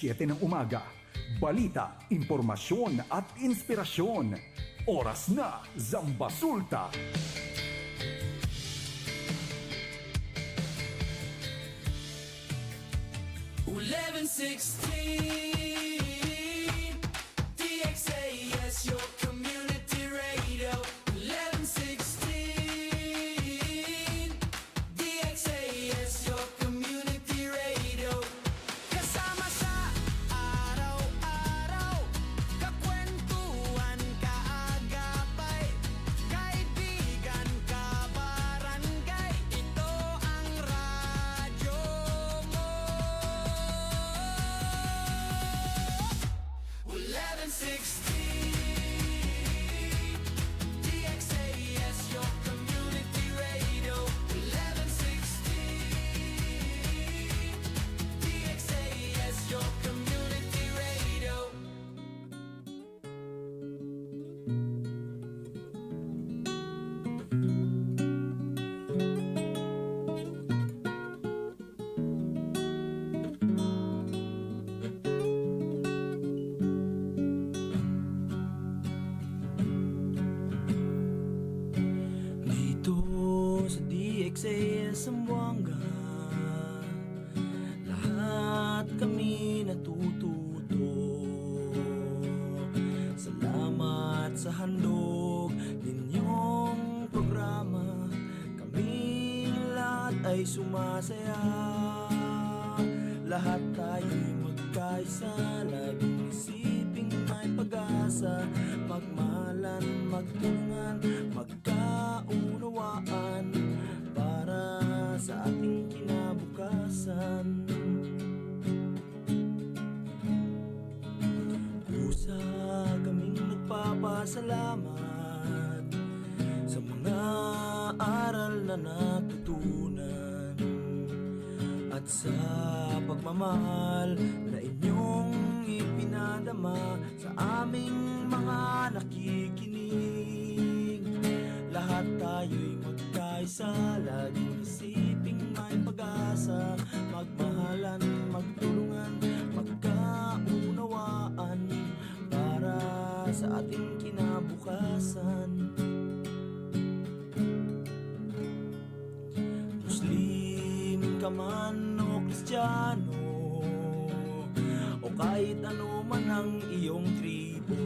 7 ng umaga. Balita, impormasyon at inspirasyon. Oras na, Zambasulta. DXAS, your community radio. 1116 DXAS, your community radio. Kasama sa araw-araw, kakwentuhan, kaagapay, kaibigan, kabarangay, ito ang radyo mo. 1116 DXAS, your community radio. 1116 DXAS, your community radio. Dito sa DXAS Zamboanga, lahat kami natututo. Salamat sa handog ninyong programa, kaming lahat ay sumasaya. Lahat tayo'y magkaisa, laging isiping may pag-asa. Magmahalan, magtulungan, magkaunawaan, para sa ating kinabukasan. Kusa kaming nagpapasalamat sa mga aral na natutunan, at sa pagmamahal na inyong ipinadama sa aming mga nakikinig. Lahat tayo'y magkaisa, laging isiping may pag-asa. Magmahalan, magtulungan, magkaunawaan, para sa ating kinabukasan. Muslim ka man o Kristiyano, o kahit ano man ang iyong tribo,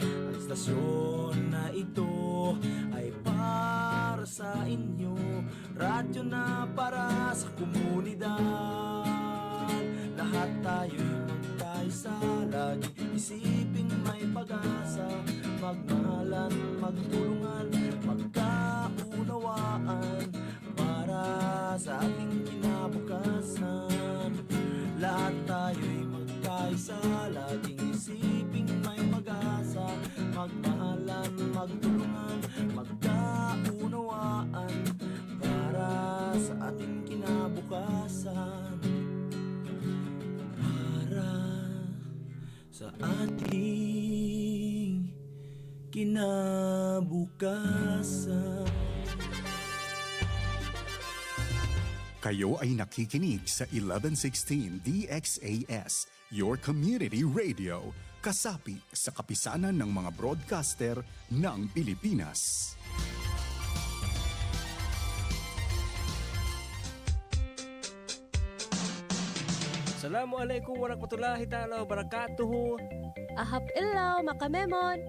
ang istasyon na ito ay para sa inyo. Radyo na para sa komunidad. Lahat tayo'y magkaisa, lagi isiping may pag-asa. Magmahalan, magtulungan, magkaunawaan, para sa ating kinabukasan. Lahat tayo'y magkaisa, laging isiping may pag-asa. Magmahalan, magtulungan, magkaunawaan, para sa ating kinabukasan. Para sa ating kinabukasan. Kayo ay nakikinig sa 1116 DXAS, your community radio. Kasapi sa kapisanan ng mga broadcaster ng Pilipinas. Assalamualaikum warahmatullahi ta'ala wabarakatuh. Ahap ilaw, makamemon.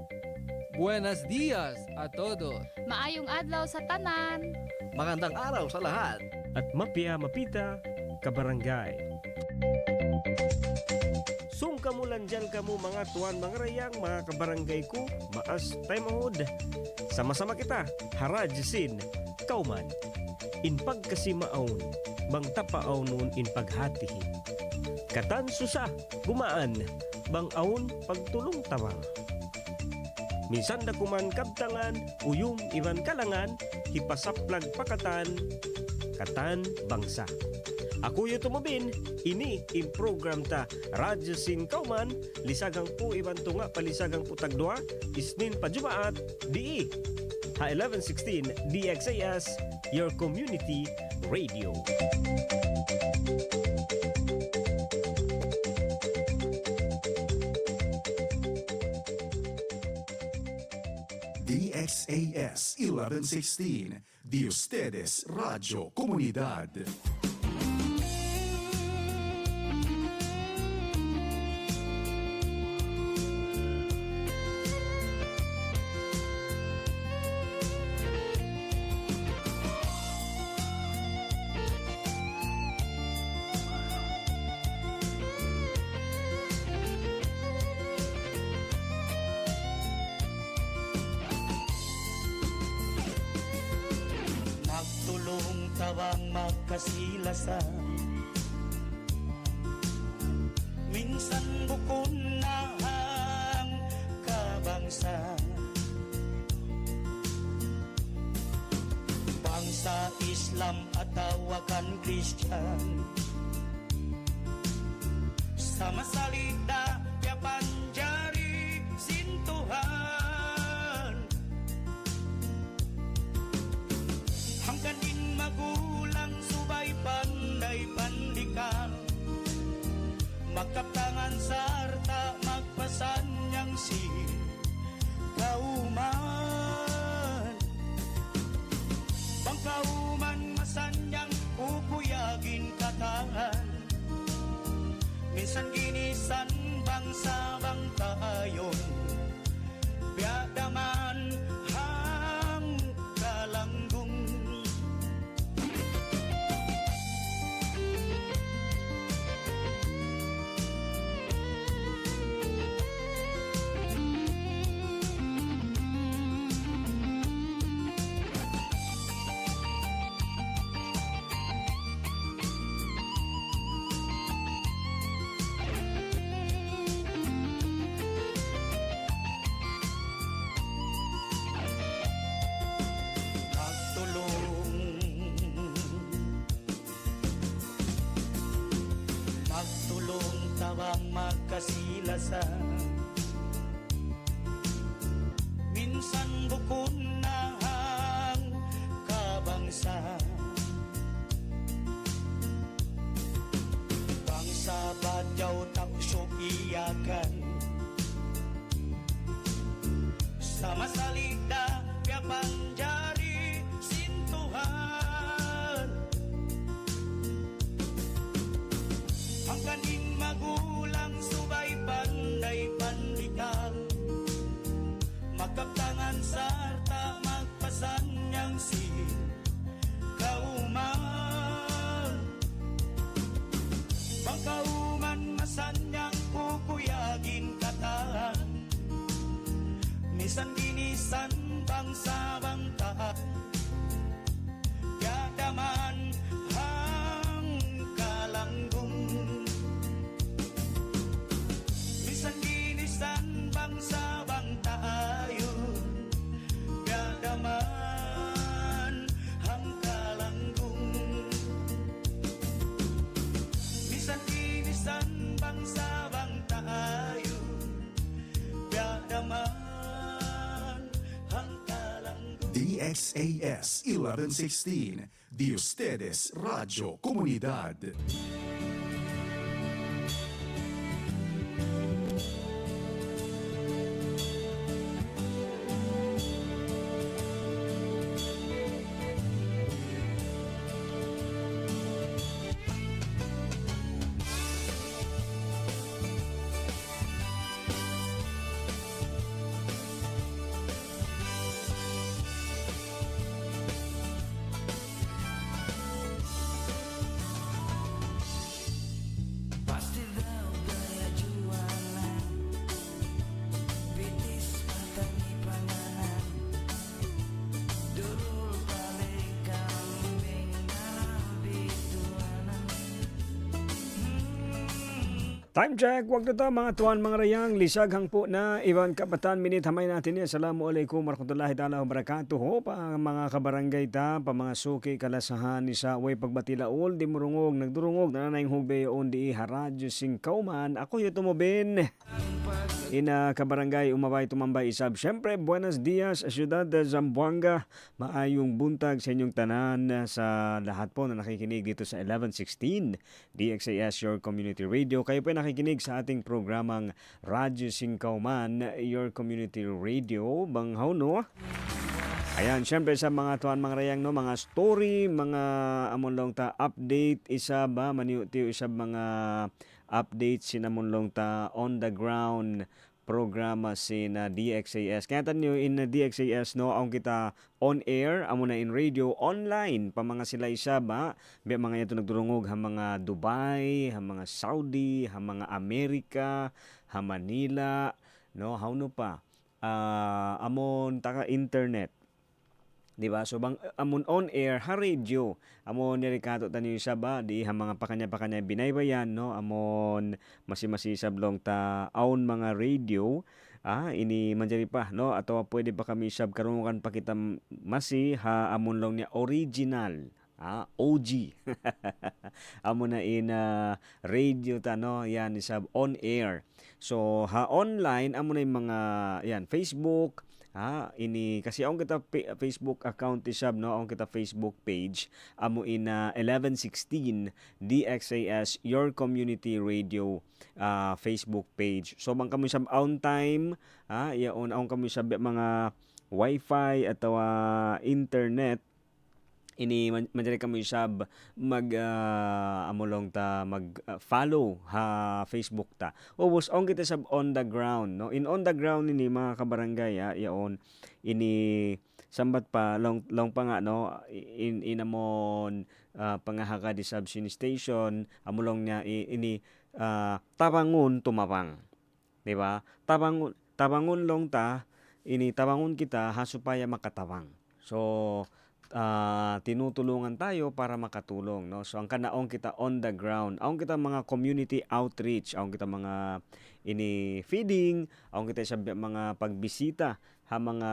Buenos dias a todos. Maayong adlaw sa tanan. Magandang araw sa lahat. At mapia mapita kabarangay. Sung kamulan dyan kamo mga tuwan, mga rayang, mga kabarangay ko. Maas tayo mahod. Sama-sama kita, harajsin, kauman. In pagkasimaon, bang tapaon nun in paghatihi. Katan susa, gumaan, bang aun pagtulong tawang. Minsan da kuman kabtangan, uyum iwan kalangan, hipasaplag pakatan, katan bangsa. Ako yu tumubin, ini in program ta Radyo Sin Kauman, lisagang po ibanto nga palisagang po tagdua, isnin pa Jumaat, di ha 1116 DXAS, your community radio. DXAS 1116, de ustedes Radio Comunidad. Magtulong tawang magkasilasan, minsan bukon na ang kabangsa. Bangsa Islam at tawakan Kristyan, sama salita yapan jari sintuhan. Hanggan din magulang subay panday pandikan, magkaptangan sarta magpasanyang si kauman. Bangkauman masanyang ukuyagin katangan, minsan ginisan bangsa bang tayon, biadaman hang kalanggung. Magtulong tawang magkasilasan, minsan bukon na ang kabangsa. Bangsa badyaw taksyo iyakan, sama salita yapan jari sintuhan. Ang kaning magulang subay panday pandikan, magkaptangan sarta magpasanyang si kauman. Bangkauman masanyang kukuyagin kataan, misan ginisan bangsa bangtaan, yadaman hang kalanggung. Misan ginisan bangsa bang tayon, biadaman hang kalanggung. Misan ginisan bangsa bang tayon, biadaman hang kalanggung. DXAS 1116, de ustedes Radio Comunidad. Time check, wag na ta mga tuwan mga rayang, lisag hang po na, iwan kapatan, minit hamay natin niya. Assalamualaikum warahmatullahi ta'ala wabarakatuh. Pa mga kabarangay ta, pa mga suki, kalasahan, ni sa way pagbatilaol, di murungog, nagdurungog, nananayang hugbe on di haradyo sing kauman. Ako yung tumubin. Ina kabarangay, umabay tumambay isab. Siyempre, buenos dias, Ciudad de Zamboanga. Maayong buntag sa inyong tanan sa lahat po na nakikinig dito sa 1116 DXAS Your Community Radio. Kayo po nakikinig sa ating programang Radyo Singkauman, Your Community Radio. Banghaw no? Ayan, syempre sa mga tuwan mga rayang no, mga story, mga amon long ta update, isa ba, maniutiyo isa mga updates sinamon ta on the ground programa sin DXAS. Kaya tanyo in DXAS no, ang kita on air, amo na in radio, online, pa mga sila isa ba, mga ito nagdurungog, ha mga Dubai, ha mga Saudi, ha mga Amerika, ha Manila, no, hauno pa, amon taka internet. Di ba? So bang amon on air ha radio. Amon nirikato tanyo sa ba di ha mga pakanya binaybayan no. Amon masisablong ta aun mga radio. Ini manjari pa no, ato pwede pa kami sab karungan pa kita masi ha amon long niya original. OG. Amon na in radio ta no, yan isab on air. So ha online amon na yung mga yan Facebook. Ini kasi ang kita Facebook account isab no, ang kita Facebook page amo in 1116 DXAS Your Community Radio Facebook page. So bang kami sab on time, yaon ang kami sab mga wifi atau internet. Ini manjari kami sab mag amulong ta mag follow ha Facebook ta. Ubos ang kita sab on the ground no. In on the ground ini mga kabarangay yaon ini sambat pa long pa nga no, in amon pangahaka di sub station amulong niya ini tabangon tumapang. Di ba? Tabangon long ta, ini tabangon kita hasupaya makatabang. So tinutulungan tayo para makatulong no. So ang kanaong kita on the ground, ang kita mga community outreach, ang kita mga ini feeding, ang kita sa mga pagbisita ha mga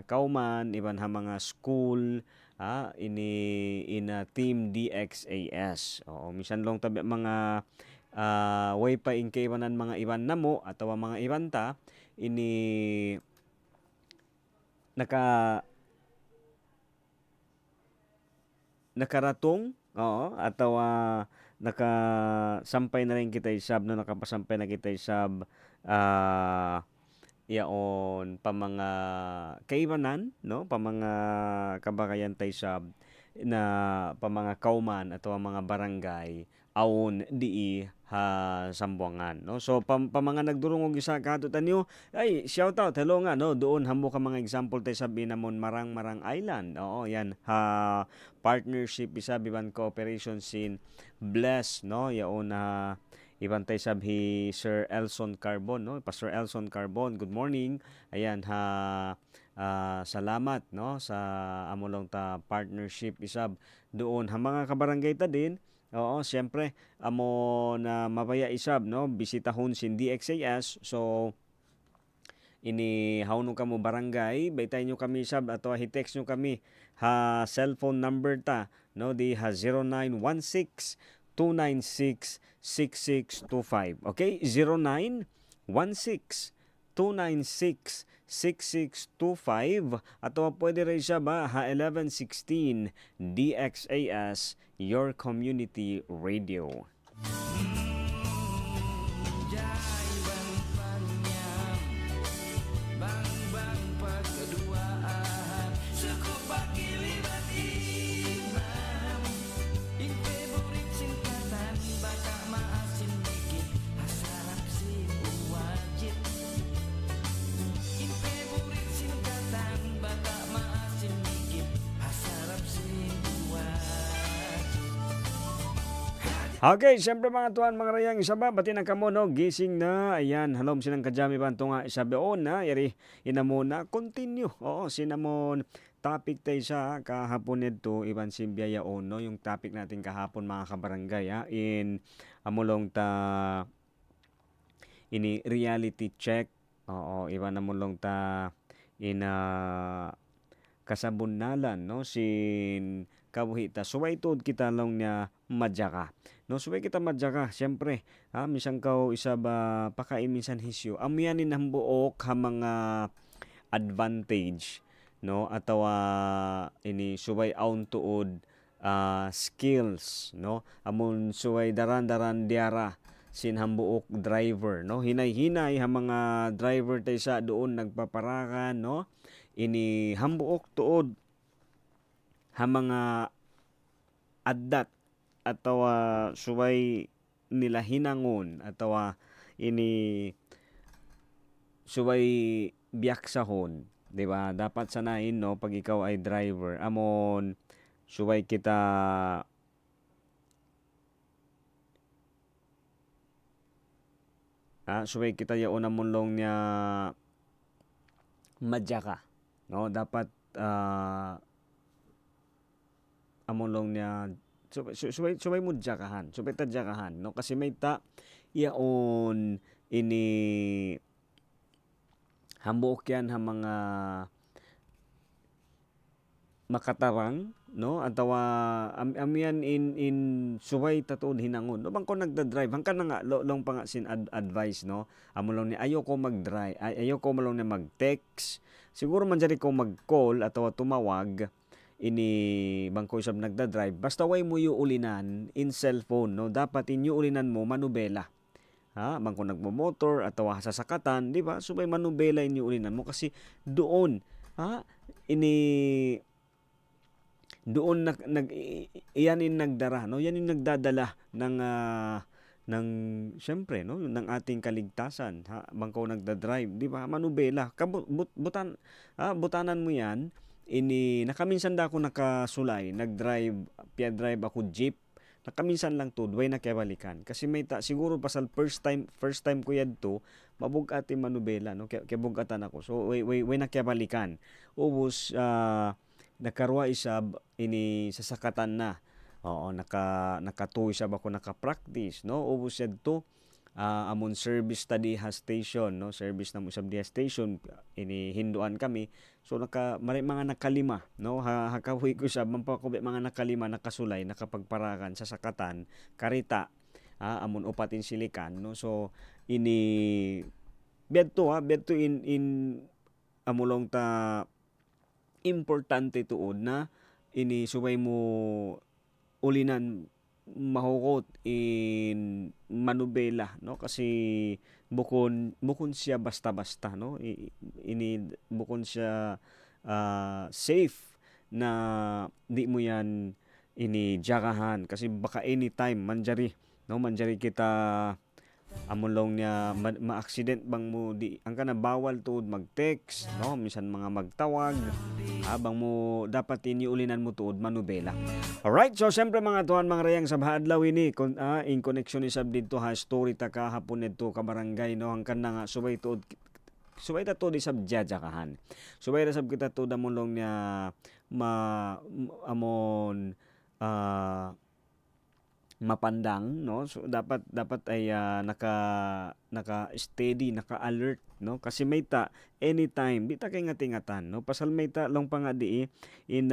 kauman, iban ha mga school, ini in team DXAS. Minsan long tabi mga way pa in kaibanan mga iban namo atau mga ibanta ini nakaratong atau nakasampay na rin kita isab no, nakapasampay na kita isab yaon pa mga kaibanan no, pa mga kabakayan tay sab na pa mga kauman atau mga barangay aon di ha Sambuangan no. So pa mga nagdurungog isa kadto tanyo, ay shout out hello nga no, doon hamo ka mga example tay sabi namon Marang Island. Yan ha partnership isa biban cooperation sin Bless no, yaon na ibantay sabhi Sir Elson Carbon no, Pastor Elson Carbon, good morning. Ayan ha salamat no sa amulong ta partnership isab doon ha mga kabarangay ta din. Siyempre amo na mabaya isab no, bisitahon sin DXAS. So ini hawno kamo barangay, baytay nyo kami sab ato hi-text nyo kami ha cellphone number ta no, di ha 0916 296 6625. Okay? 0916 296 6625 ato pwede rin siya ba ha 1116 DXAS Your Community Radio. Okay, siyempre mga tuwan, mga rayang isa ba, bati na kamo no, gising na, ayan, halom sinang kajami ba ito nga isabi na, yari, inamon na, continue, sinamon, topic tayo sa kahapon nito, iban simbiyaya no, yung topic natin kahapon mga kabarangay, in amulong ta, ini reality check. Oo, iba na mo long ta ina kasabunnalan no sin kabuhi ta suway tuod kita long niya madya no suway kita madya siyempre misang kaw isa ba pakain minsan hisyo amyanin ang buok ha mga advantage no atawa ini suway aun tuod skills no amon suway daran-daran diara sin hambuok driver no hinay-hinay ha mga driver tay sa doon nagpaparakan no ini hambuok tuod ha mga addat atawa suway nila hinangon atawa ini suway biyaksahon, 'di ba? Dapat sanayin no pag ikaw ay driver amon suway kita suway kita yaon amon long niya madya ka no dapat amon long niya suway mo diyakahan suway ta diyakahan no kasi may ta yaon ini hambuok yan ha mga makatarang no atawa amyan in suway tatuod hinangon no bang ko nagda-drive hangkan na nga long pa nga sin advice no amo lang ni ayoko mag-drive ayoko malong na mag-text siguro man jari ko mag-call atawa tumawag ini bangko sab nagda-drive basta way mo ulinan in cellphone no dapat inyo ulinan mo manubela bangko nagmo-motor atawa sasakatan di ba subay manubela inyo ulinan mo kasi doon ini doon yanin nagdara no yanin nagdadala ng syempre no ng ating kaligtasan bangko nagda-drive di ba manubela butanan mo yan ini nakaminsan da ako nakasulay nag-drive drive ako jeep nakaminsan lang to way na kebalikan kasi may siguro pasal first time ko yadto mabugati manubela no kay bugatan ako so way na kebalikan ubos nakarwa isab ini sasakatan na oo nakatuy sab ako naka-practice no ubos yadto amon service study ha station no service na mo sab diha station ini hinduan kami so mga nakalima no hakahuy ko sab mampakubi mga nakalima nakasulay nakapagparakan sa sakatan karita amon upatin silikan no so ini bedto in amulong ta importante tuod na ini subay mo ulinan mahukot in manubela no kasi bukon siya basta-basta no ini bukon siya safe na di mo yan ini jagahan kasi baka anytime manjari kita amon long niya ma-accident bang mo di ang kana bawal tuod mag-text no minsan mga magtawag bang mo dapat iniulinan mo tuod manubela. Alright, so siyempre mga tuhan mga rayang sa bahadlaw ini in connection isab dito ha story ta kahapon nito ka barangay no ang kana nga subay ta tuod isab jajakahan subay ra sab kita tuod amon long niya amon mapandang no so dapat ay naka steady naka alert no kasi may ta anytime di ta kay ngatingatan no pasal may ta long pa nga di in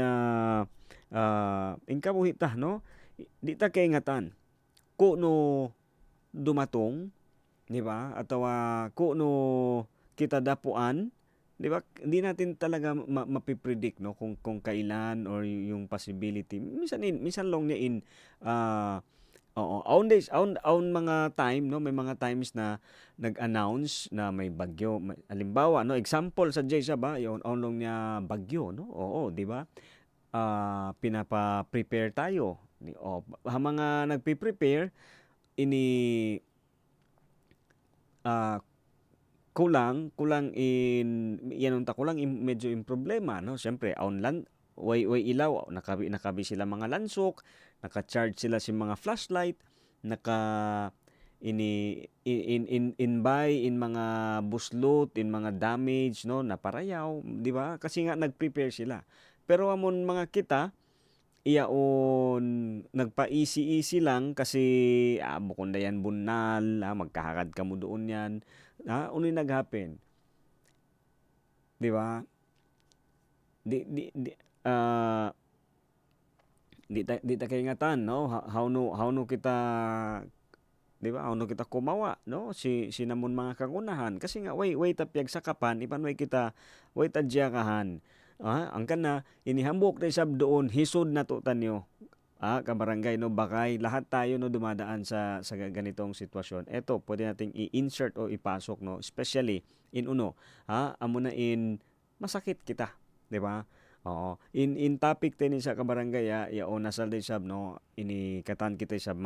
kabuhi ta no di ta kay ngatan kuno dumatong di ba atawa kuno kita dapuan di ba hindi natin talaga mapipredict no kung kailan or yung possibility minsan long niya in on mga time no may mga times na nag-announce na may bagyo halimbawa no example sa Jaysa ba yung long niya bagyo no oo di ba pinapa-prepare tayo mga nagpi-prepare ini kulang in yan unta kulang medyo in problema no syempre online way ilaw nakabi sila mga lansok naka-charge sila si mga flashlight in mga buslot in mga damage no naparayaw di ba kasi nga nag-prepare sila pero amon mga kita iyaon nagpa-easy-easy lang kasi bukod na yan bunal, magkahakad ka mo doon yan. Unoy nag-happen, 'di ba? Di ah di ta kay ingatan, no? How no kita, 'di ba? How no kita kumawa, no? Si namon mga kangunahan kasi nga way tapyag sa kapan ipan way tadyakahan. Ang kana inihambok na isab doon hisod na to tanyo. Kabarangay no bakay lahat tayo no dumadaan sa ganitong sitwasyon. Eto pwede nating i-insert o ipasok no, especially in uno, amo na in masakit kita, 'di ba? Oo. In topic din sa kabarangay o nasal din sab no ini katan kita sab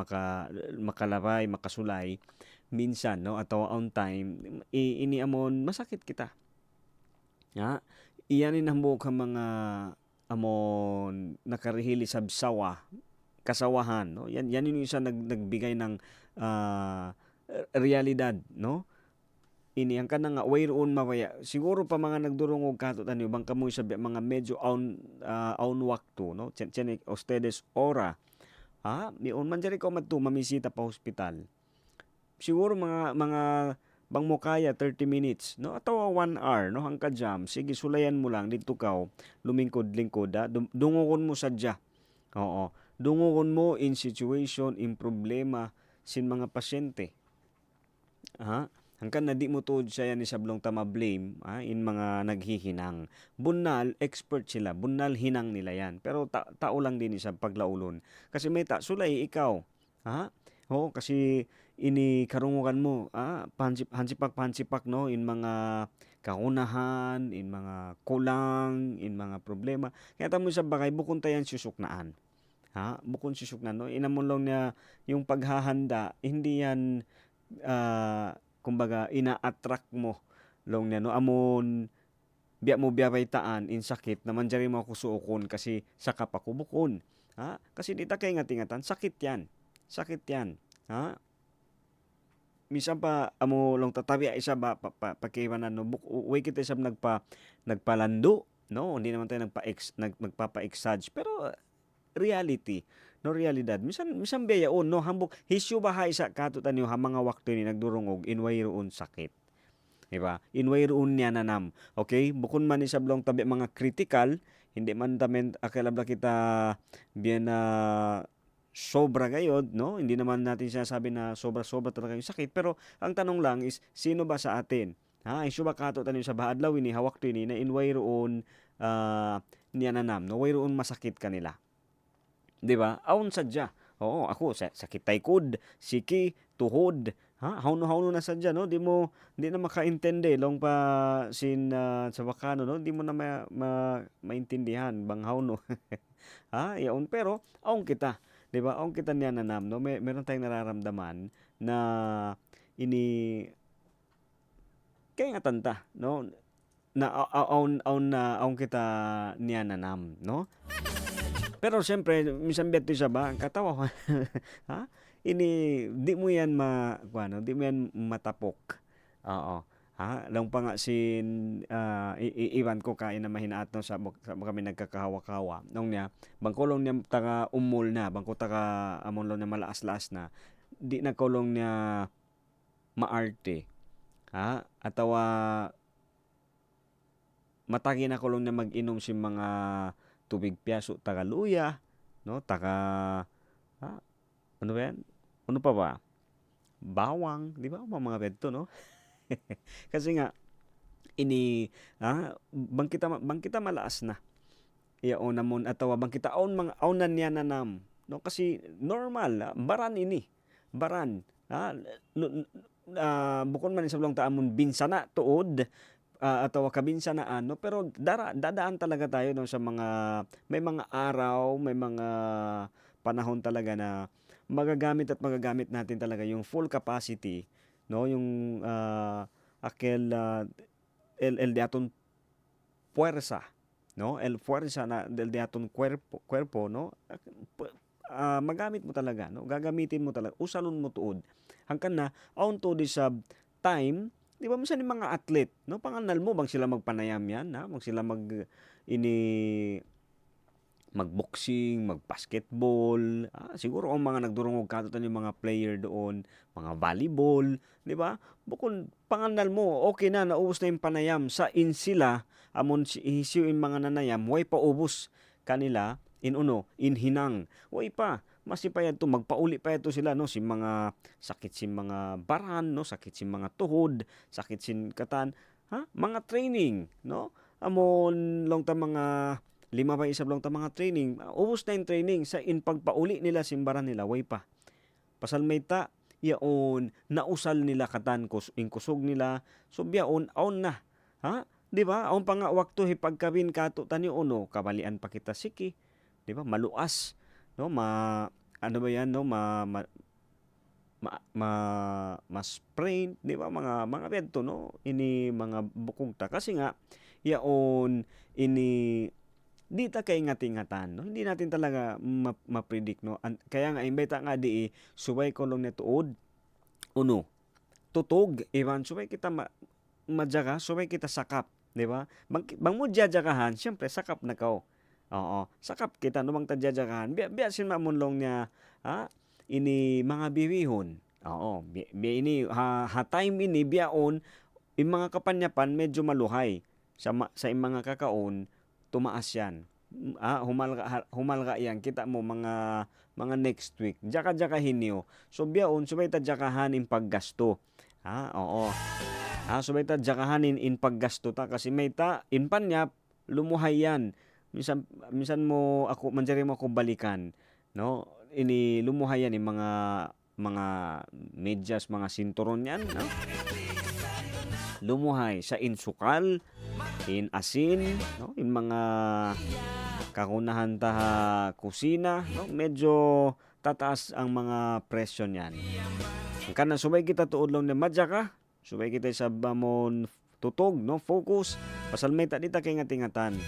makalabay makasulay minsan no atau on time ini amon masakit kita. Iyan inahambok ang mga amon nakarihili sab kasawahan no. Yan yung isa nagbigay ng realidad no. Ini ang kanang nga way roon mawaya. Siguro pa mga nagdurungog kato tanyo bang kamoy sabi mga medyo on wakto no. Tiene ustedes ora. Mion man jari ko madto mamisita pa hospital. Siguro mga bang mo kaya 30 minutes no ataw 1 hour no hangka jam sige sulayan mo lang dito ka lumingkod-lingkod dungongon mo sadya. Oo. Dungongon mo in situation in problema sin mga pasyente. Hangkan na di mo tuod siya ni sablong tama blame in mga naghihinang. Bunal expert sila, bunal hinang nila yan. Pero tao lang din sa paglaulon. Kasi may sulay ikaw. Kasi ini karungukan mo, hansipak no in mga kaunahan, in mga kulang, in mga problema. Kaya tamo sa bagay bukon tayan susuknaan. Bukon susuknaan no. Inamon lang niya yung paghahanda, hindi yan kumbaga ina-attract mo long niya no amon biya baytaan in sakit naman jari mo kusuokon kasi sa kapakubukon. Kasi di ta kay ngatingatan sakit yan. Minsan pa amo long tatabi isa ba pakiwanan no way kita isab nagpalando no hindi naman tayo nagpapa-exage pero reality no realidad minsan beyaon no hambok hisyu bahay sa kato tanyo ha mga wakto ni nagdurungog inway roon sakit, diba? Inway roon niya nanam. Okay, bukon man ni sablong tabi mga critical hindi man tamen akalabla kita bien na sobra gayod, no? Hindi naman natin sinasabi na sobra-sobra talaga yung sakit. Pero ang tanong lang is, sino ba sa atin? Isu ba kato tayo sa bahadlaw ini, hawak to ini, na inway roon niya nanam, no? Way roon masakit kanila. Diba? Aun sadya. Oo, ako, sakit taykod, siki, tuhod, hauno na sadya, no? Di na makaintindi, long pa sa wakano, no? Di mo na maintindihan, bang hauno. Yaon, pero, aun kita. Diba? Ang kita niya nanam, no? Meron tayong nararamdaman na kaya nga tanta, no? Na aun kita niya nanam, no? Pero siyempre, minsan beto siya ba? Ang katawa ko. Di mo yan di mo yan matapok. Oo. Lang pa nga iwan ko kain na mahinaat no sa kami nagkakahawa-kawa. Nung niya, bangkolong niya taga umol na, bangko taga amon lang na malaas-laas na, di na kolong niya maarte. Atawa matagi na kolong niya mag-inom si mga tubig piyaso taga luya, no? Ano ba yan? Ano pa ba? Bawang, di ba? Mga bedto, no? Kasi nga bangkita malaas na iyaon namon atawa bangkita aunan niya nanam no kasi normal baran bukon man sa long taamon binsana tuod atawa kabinsanaan no pero dadaan talaga tayo no sa may mga araw may mga panahon talaga na magagamit natin talaga yung full capacity no yung el de aton puwersa no el fuerza na del de aton cuerpo no magamit mo talaga no gagamitin mo talaga usalon mo tuod hangkan na aun to di sa time di ba minsan yung mga athlete no panganal mo bang sila magpanayam yan mag sila magboxing, magbasketball, siguro ang mga nagdurungog katutan yung mga player doon, mga volleyball, di ba? Bukod panganal mo, okay na, naubos na yung panayam. Sa sila, amon isiyo yung mga nanayam, way pa ubos kanila, in hinang. Way pa, masipayad to, magpauli pa ito sila, no? Si mga sakit si mga baran, no? Sakit si mga tuhod, sakit sin katan, mga training, no? Amon long ta mga 5 pa isab lang ta mga training, ubos na yung training sa pagpauli nila simbaran nila, way pa. Pasal may ta, yaon, nausal nila katan kusog nila, so biyaon, aon na. Di ba? Aon pa nga wakto hipagkabin kato tani uno, kabalian pa kita siki. Di ba? Maluas. No? Ano ba yan? No? Sprain, di ba? Mga bento, no? Ini mga bukog ta. Kasi nga, yaon, di ta kay ingatan, no? Hindi natin talaga ma-predict, no? Kaya nga imbeta nga di subay ko lang netuod. Uno, tutog, iwan subay kita madyaga, subay kita sakap, di ba? Bang mo diyadjagahan, syempre sakap na kao. Oo, sakap kita no bang tadjadjagahan. Biya sin mamunlong niya, ini mga biwihon. Oo, ini time ini biyaon yung mga kapanyapan medyo maluhay sa mga kakaon. Tumaas yan. Humalga yan. Kita mo mga next week. Jaka hinyo. So biyaon, subay ta jakahan in paggasto. Oo. Subay ta jakahan in paggasto ta. Kasi may ta, in panyap, lumuhay yan. Minsan mo ako, manjari mo ako balikan. No? Ini lumuhay yan, yung mga medyas, mga sinturon yan. No? Lumuhay sa insukal, in asin, no? In mga kakunahan ta kusina, no? Medyo tataas ang mga presyo niyan. Kana subay kita tuod lang na madya ka, subay kita sa bamon tutog, no? Focus, pasal may dita kay ngatingatan.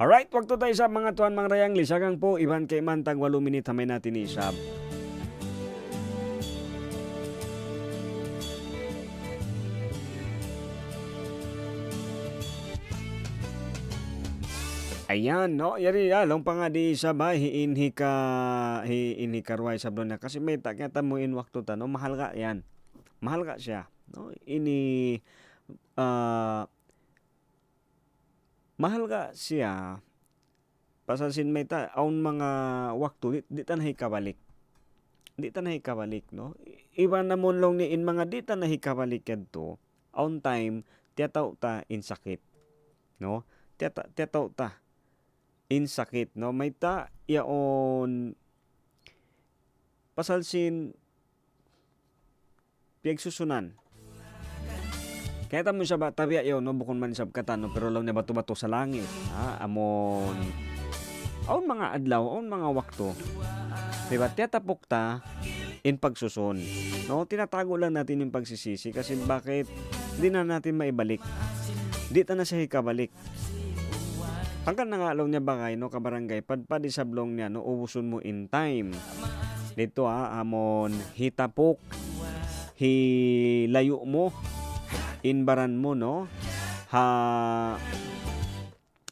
Alright, wag to tayo sa mga tuan mga rayang lisagang po, iban kay mantag 8 minit hamay natin isab. Ayan, no? Yari long pa nga di sabay hiinhi karway sablon na kasi may takita mo in wakto ta, no? Mahal ka yan. Mahal ka siya, no? Mahal ka siya pasasin may ta aun mga wakto di ta nahikabalik. Di ta nahikabalik, no? Iwan na mo long ni in mga di ta nahikabalik kadto. Aun time tiyataw ta in sakit, no? Tiyataw ta in sakit, no? May ta yaon pasalsin piyagsusunan. Kaya tamo siya ba tabi ayaw, no? Bukon man sab katan, no? Pero lang na bato-bato sa langit. Amon mga adlaw, mga wakto. Diba? Tiyatapok ta in pagsusun. No? Tinatago lang natin yung pagsisisi kasi bakit di na natin maibalik. Di ta na siya hikabalik. Hanggang nangalong niya bagay, no? Kabarangay, padpadi sablong niya, no? Ubusun mo in time. Dito amon hitapok, hilayo mo, inbaran mo, no?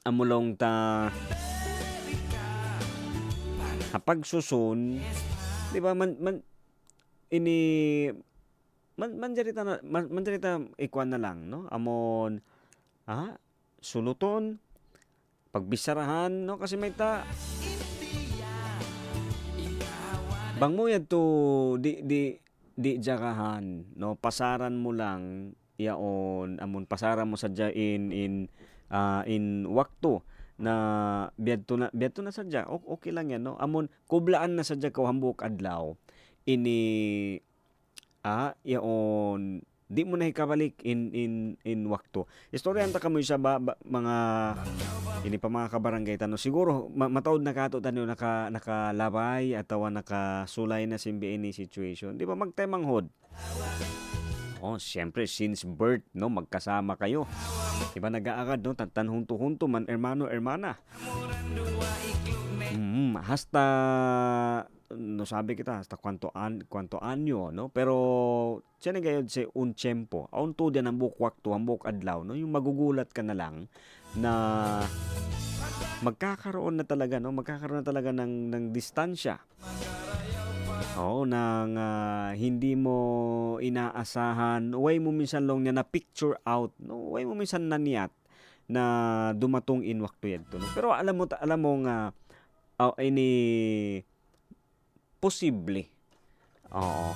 Amulong ta pagsusun, di ba manjarita ikuan na lang, no? Amon suluton, pagbisarahan, no? Kasi may ta bang mo yan to di jagahan, no? Pasaran mo lang yaon, amon pasaran mo sadya in wakto na biadto na sadya, okay lang yan, no? Amon kublaan na sadya ko hambuk adlaw ini yaon di mo na hikabalik in wakto. Istorya ta kamo sa mga ini pa mga kabarangay tano, siguro mataod na kato tano nakalabay atawa nakasulay na simbi ini situation, di ba? Magtemanghod. Siyempre, since birth, no, magkasama kayo. Diba nag-aagad, no, tanhunto-hunto man, hermano, hermana. Hasta no sabi kita hasta kwanto anyo, no, pero siya gayud si un tiyempo aun to din ang buok wakto ang buok adlaw, no, yung magugulat ka na lang na magkakaroon na talaga ng distansya. Oo, nang hindi mo inaasahan, way mo minsan long niya na picture out, no, way mo minsan naniyat na dumatong in wakto yadto, no? Pero alam mo nga ini posible. Oo.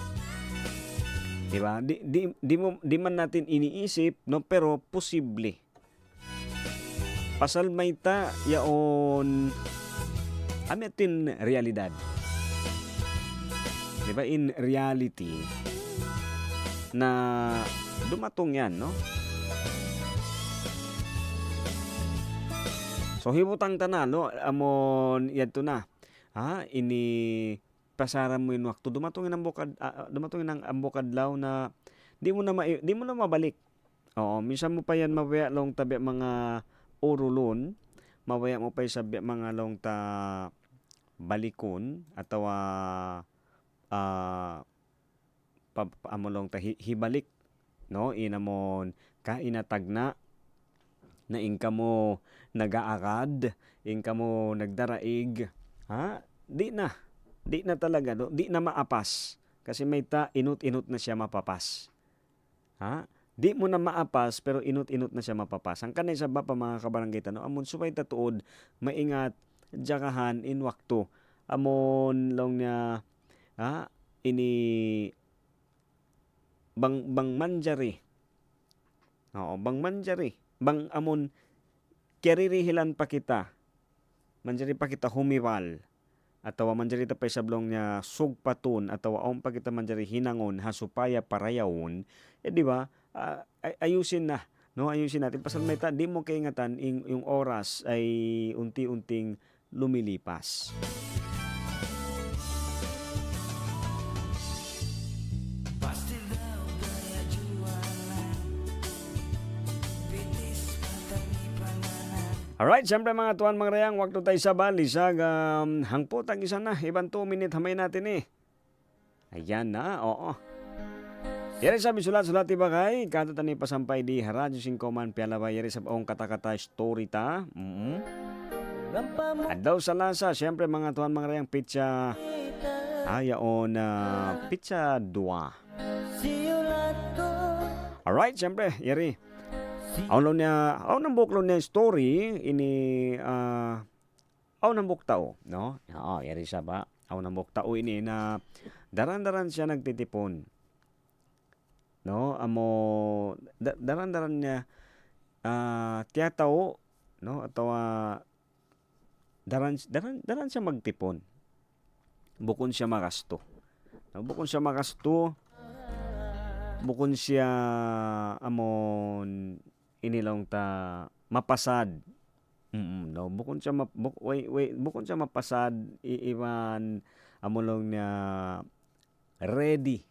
Di ba? Di man natin iniisip, no, pero posible. Pasal may ta yaon ametin realidad. Di ba? In reality na dumatong yan, no? So hibutang tanan, no, amon yadto na. Ini pasaram mo in wakto dumatong ang ambokadlaw na di mo na mabalik. Oo, minsan mo pa yan mabaya long tabi mga orulon, mabaya mo pa sa mga long ta balikon atawa amolong ta hibalik, no, inamon kainatag na ingka mo nagaakad, ingka mo nagdaraig, di na talaga, no? Di na maapas kasi may ta inut-inut na siya mapapas. Di mo na maapas pero inut-inut na siya mapapas. Ang kanay sa ba pa mga kabarangay no, amon subay tatuod maingat jakahan in wakto amon long niya ini bang manjari. Oo, bang manjari. Bang amon keririhilan pa kita. Manjari pa kita humiwal. Atawa manjari ta pa sablong niya sugpatun atawa aon pa kita manjari hinangon hasupaya parayawon. Di ba? Ayusin na, no? Ayusin natin pasal may di mo kaingatan yung oras ay unti-unting lumilipas. Alright, siyempre mga tuwan mga rayang, wakto tayo sa balisag, hangpo tag isa na, ibang 2 minute hamay natin eh. Ayan na, oo. Yari sabi sulat iba kay, kato tani pasampay di Radyo Singkoman, pialaba yari sa buong kata-kata story ta. At daw sa lasa, siyempre mga tuwan mga rayang, pizza, ayaon pizza 2. Alright, siyempre, yari. Aw nang buklon niya story ini aw nang buktao, no? Yari siya ba? Aw nang buktao ini na daran-daran siya nagtitipon. No? Daran-daran niya tiyatao, no? Atawa daran siya magtipon. Bukon siya makasto. No? Bukon siya amon inilong ta mapasad. No, bukod siya mapasad iwan amulong niya ready.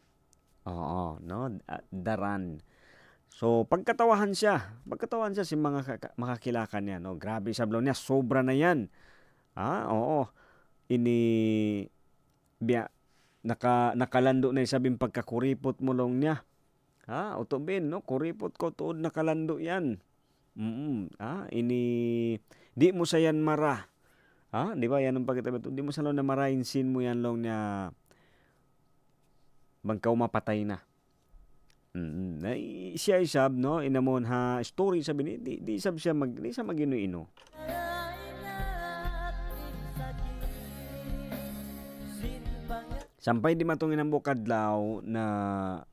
Oo, no, daran. So pagkatawahan siya si mga makakilakan niya, no. Grabe sablon niya, sobra na 'yan. Oo. Ini biya nakalando na sabing pagkakuripot mo long niya. Utobin, no? Kuripot ko tuod nakalando yan. Ini di mo sayan mara. Di ba yan ang pagkatabi? Di mo sa lang na marahin sin mo yan long niya bangkaw mapatay na. Siya isab, no? Inamon ha story sabi ni di isab siya magino-ino. Sampay di matong inambukadlaw na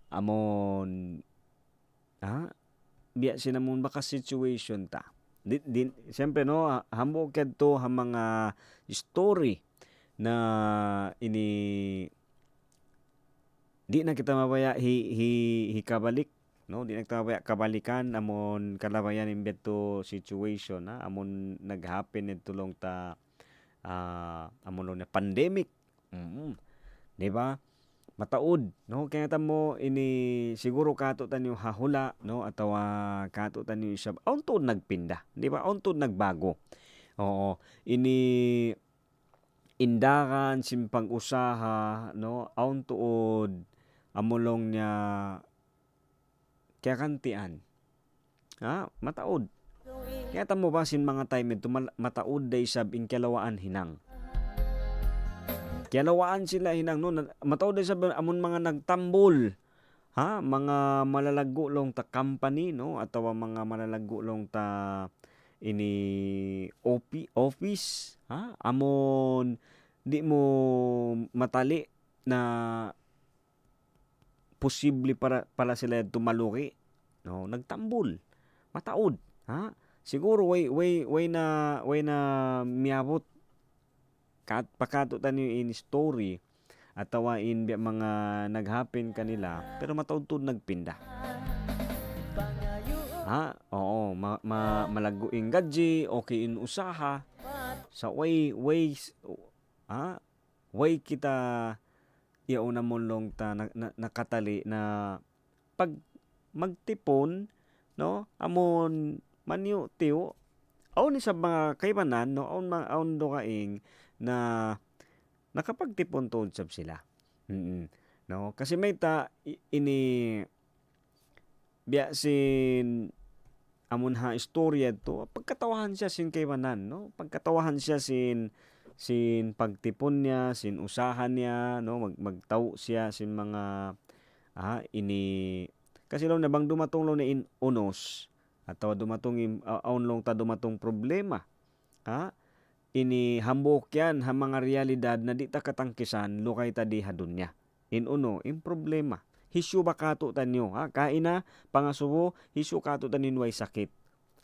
amon biya sinamon baka situation ta. Siyempre no, hambok kadto ha mga story na ini di na kita mabaya hikabalik, no? Di na kita mabaya kabalikan amon kalabayan imbeto situation amon naghappen ito long ta amon long na pandemic. Di ba? Mataod, no? Kaya mo ini siguro kato tan yung hahula, no? Atawa kato tan yung isa. Auntod nagpinda, di ba? Auntod nagbago. Oo, ini indakan sin pag-usaha no aun tuod amulong niya kaya kantian. Mataod. Kaya tamo ba sin mga time ito mataod day sab in kalawaan hinang. Kalawaan sila hinang no mataod day sab amon mga nagtambol. Mga malalago long ta company no atawa mga malalago long ta ini office amon di mo matali na posible pala sila tumaluki no nagtambol mataod siguro way na miabot pakato tanyo in story atawa in mga naghappen kanila pero mataud-tud nagpinda. Oo, malaguing gadji, okay in usaha. Sa way kita iauna mo long ta nakatali na pag magtipon no amon manyo tiyo aun ni sa mga kaymanan no aun do kaing na nakapagtipon tuod sab sila. No kasi may ta ini biya sin amon ha istorya to pagkatawahan siya sin kaymanan no pagkatawahan siya sin pagtipon niya sin usahan niya no magtaw siya sin mga ini kasi long nabang dumatong long na in unos atawa dumatong aunlong ta dumatong problema ini hambok yan ha mga realidad na di ta katangkisan lokay ta di hadunya in uno in problema hisyo bakato tanyo kaina pangasubo hisyo kato tanin way sakit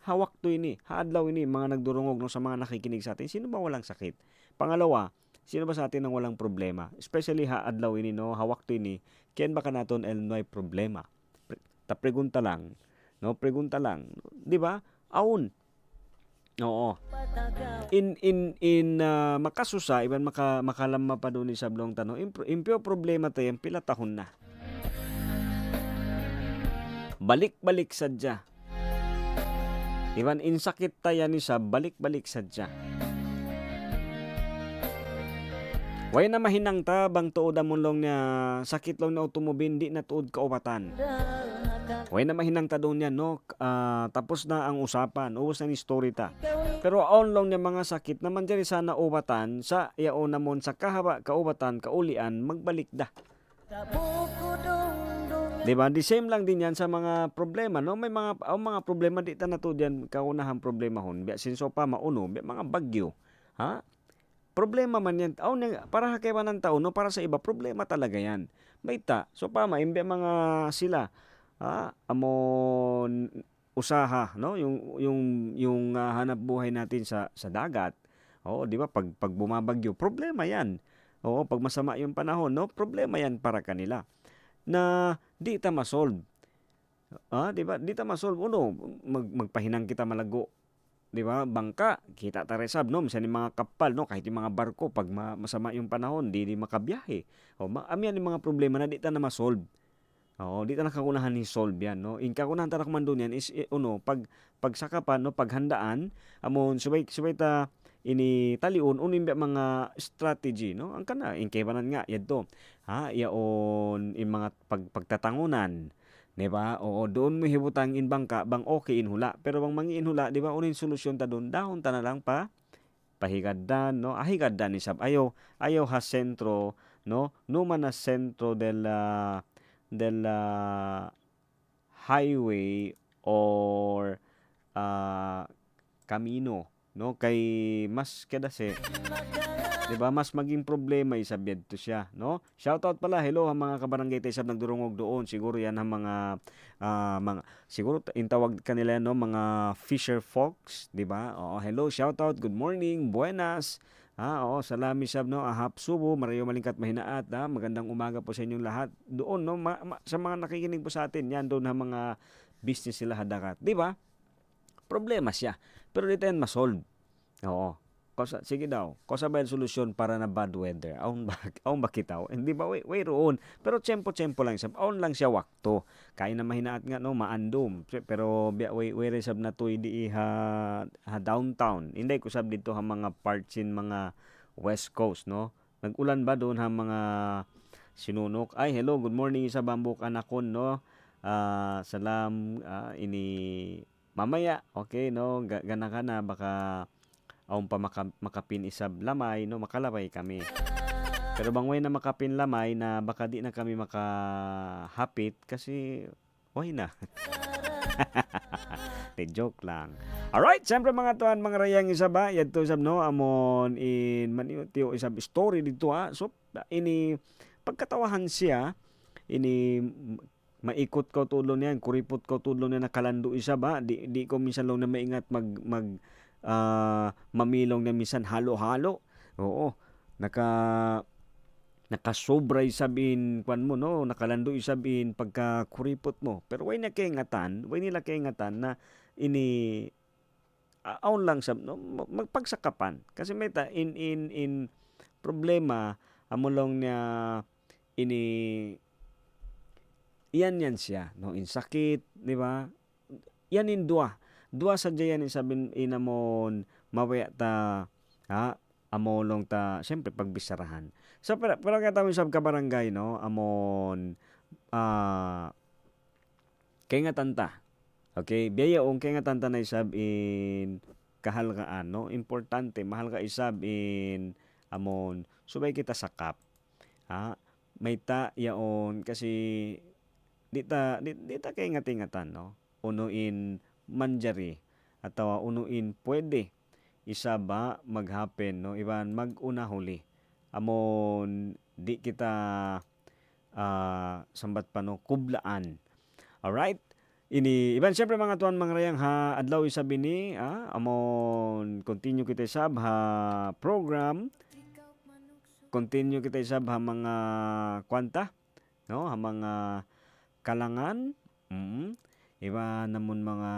hawak to ini haadlaw ini mga nagdurungog no sa mga nakikinig sa atin sino ba walang sakit pangalawa sino ba sa atin ang walang problema especially haadlaw ini no hawak to ini ken baka naton el problema ta pregunta lang di ba aun oo in makasusa iban makalamma pa doon ni sablong tanong impyo problema tayo pila tahon na balik-balik sadya. Iban insakit tayo ni sa balik-balik sadya. Way na mahinang ta bang tuod amon long niya sakit long na automobile di na tuod kaobatan. Way na mahinang ta doon yan no tapos na ang usapan ubos na ni story ta. Pero aon long niya mga sakit naman dyan sana obatan sa yaon namon sa kahaba kaobatan kaulian magbalik da. Diba? The same lang din yan sa mga problema, no? May mga problema di ta na to diyan kaunahang problema hon. Biya sinso pa mauno, biya mga bagyo. Problema man yan. Para hakaywan ng tao, no? Para sa iba problema talaga yan. May ta. So pa imbiya mga sila amon usaha, no? Yung hanap buhay natin sa dagat. Di ba? Pag bumabagyo, problema yan. Pag masama yung panahon, no? Problema yan para kanila. Na di ta masolve. Di ba? Di ta masolve. Magpahinang kita malago. Di ba? Bangka, kita ta resab, no? Minsan yung mga kapal, no? Kahit yung mga barko, pag masama yung panahon, di makabiyahe. Yan yung mga problema na di ta na masolve. Di ta nakakunahan ni solve yan, no? In kakunahan ta nakman doon yan is, pagsakapan, no? Paghandaan, amon, subay ta, ini talion unin mga strategy no ang kana in kaybanan nga yadto yaon in mga pagtatangunan di ba doon mo hibutang in bangka bang okay in hula pero bang mangiin hula di ba unin solusyon ta doon dahon ta na lang pahigaddan no ahigaddan ni sab ayaw ha sentro no man na sentro del highway or camino no kay mas kadase di ba mas maging problema isabyad to siya no shout out pala hello ang mga kabarangay tayo sab nagdurungog doon siguro yan ang mga siguro intawag kanila no mga fisher folks di ba hello shout out good morning buenas salami sab no ahap subo marayo malingkat mahinaat magandang umaga po sa inyong lahat doon no sa mga nakikinig po sa atin yan doon ang mga business sila hadakat di ba problema siya pero dito yan masolve. Sige daw. Kosa ba yung solusyon para na bad weather? Aun ba kitaw? Hindi ba? Way roon. Pero tsempo lang siya. Aun lang siya wakto. Kaya na mahinaat nga, no? Maandom. Pero way resab na to hindi ha downtown. Hindi ko sab dito ha mga parts in mga West Coast, no? Nag-ulan ba doon ha mga sinunok? Ay, hello, good morning sa Bambuk Anakon, no? Salam, ini mamaya, okay, no? Gana ka na, baka aon pa makapin isab lamay, no? Makalabay kami. Pero bangway na makapin lamay na baka di na kami makahapit kasi why na? De joke lang. Alright, siyempre mga tuan, mga rayang isaba, yadto isab no, amon in maniutiyo isab story dito ha. So, ini pagkatawahan siya, ini maikot ko tudlo niyan, kuripot ko tudlo niya nakalando isaba, di ko minsan lang na maingat mamilong na minsan halo-halo. Oo, nakasobra isabin kwan mo no, nakalando isabin pagka kuripot mo. Pero way nila kaingatan na ini aon lang sab no, magpagsakapan. Kasi may in problema amulong niya ini yan siya no, in sakit, di ba? Yan in dua sa jayan isabin inamon mawaya ta amolong ta siyempre pagbisarahan. So pero katawin sab ka barangay no, amon kaingatan ta. Okay, biyayaong kaingatan ta na isab in kahalgaan no, importante mahal ka isab in amon subay kita sakap. May ta yaon kasi di ta kaingat-ingatan no. Unuin manjari atawa unuin pwede isa ba maghappen no, iban mag-una huli amon di kita sambat pa no kublaan. Alright, ini iban siyempre mga tuan mga rayang ha adlaw isabi ni amon continue kita sab ha program, continue kita sab ha mga kwanta no, ha mga kalangan. Iba namun mga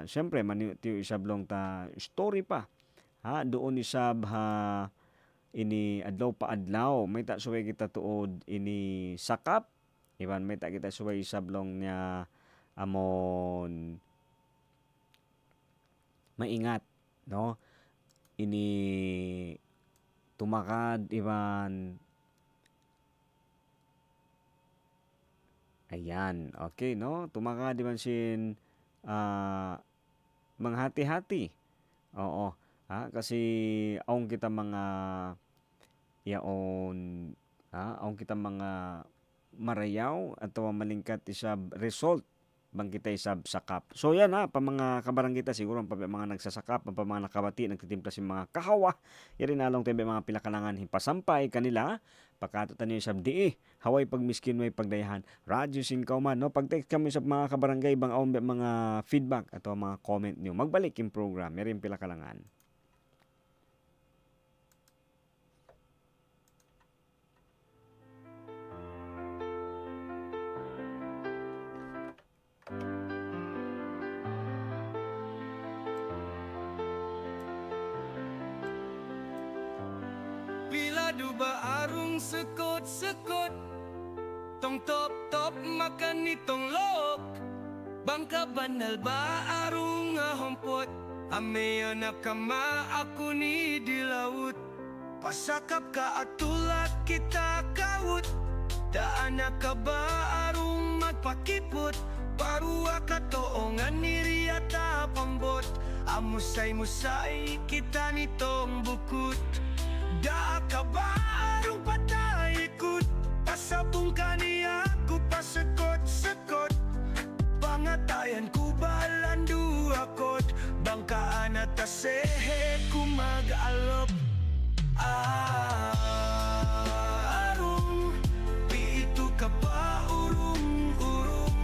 siyempre manitiyo isablong ta story pa doon isab ha ini adlaw pa adlaw may ta suway kita tuod ini sakap, iban may ta kita suway isablong niya amon maingat no, ini tumakad iban. Ayan, okay no, tumakad iban sin manghati-hati. Oo. Kasi aong kita mga aong kita mga marayaw atau malingkat isab result bang kita isab sakap. So yan pa mga kabarang kita siguro pa mga nagsasakap, pa mga nakabati nagtitimpla si mga kahawa. Yan rin along tayo mga pilakalangan himpasampay kanila. Pagkato tanyo isab di haway pag miskin may pagdayahan. Radyo sing kauman no, pag-text kami sa mga kabarangay bang aong mga feedback atau mga comment niyo. Magbalik yung program, meron pilakalangan. Pilado ba arong sekot-sekot tong top makan nitong lok, bangka banal ba arong ngahompot, ameyo na kama ako ni dilaut, pasakap ka atulak kita kawut, daan na ka ba arong magpakipot, parua ka toongan niriyata pambot, amusay-musay kita nitong bukut. Da ka ba arong patayikot, pasabong ka niya ko pasakot-sakot, pangatayan ko balandu akot, bangkaan at tasehe ko mag-alop. Arong, pito ka ba urong-urong,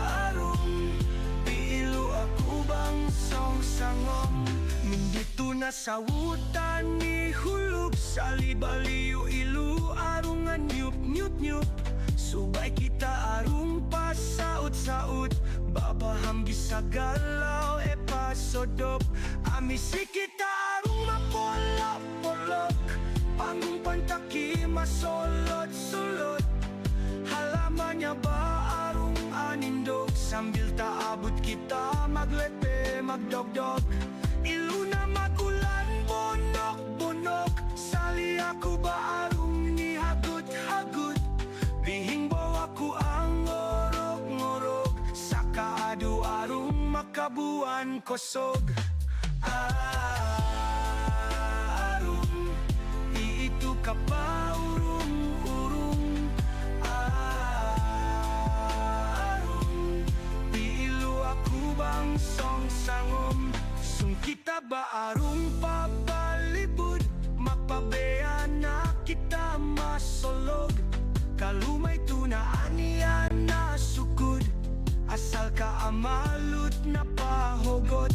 arong, pilo ako bang song-sangong, mindito na sawutan ni hulub, salibaliw ilu arungan nyup-nyup-nyup, subay kita arung pasaut-saut, babaham bisa galaw pasodop, amisi kita arung mapolok-polok, panggung pantaki masolot-solot, halamannya ba arung anindog, sambil taabot kita maglepe magdogdog, ilu na magulan ang kosog. Arong iito ka pa urong-urong. Arong piilo ako bang song-sangom. Sung kita ba arong papalibod, magpabaya na kita masolog. Kalumay tunaan niya na sukod, asal ka amalut na pahugot.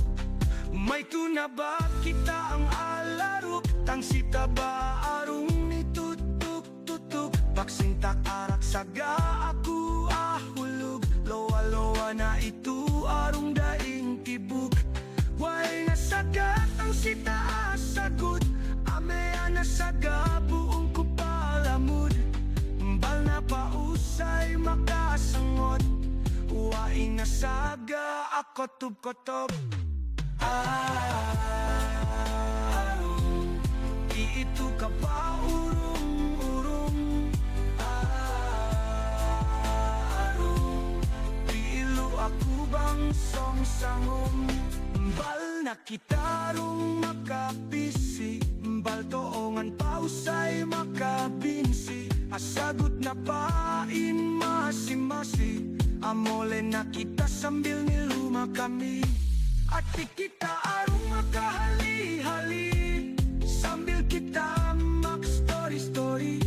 May tuna ba kita ang alarok, tangsita ba arong nitutuk-tutuk. Baksing tak-arak saga ako ahulog, lowa-lowa na ito arong daing tibuk. Way nga sagat ang sita asagot, amea na saga buong kupalamod. Mbal na pausay makasangot, uwain na saga ako tub-kotob. Arong iito ka pa urong-urong. Arong piilo ako bang song-sangom. Mbal na kitarong makapisi, mbal toongan pausay makabinsi. Asagot na pain masi-masi, amole na kita sambil niluma kami. At di kita arong makahali-hali, sambil kita mag-story-story.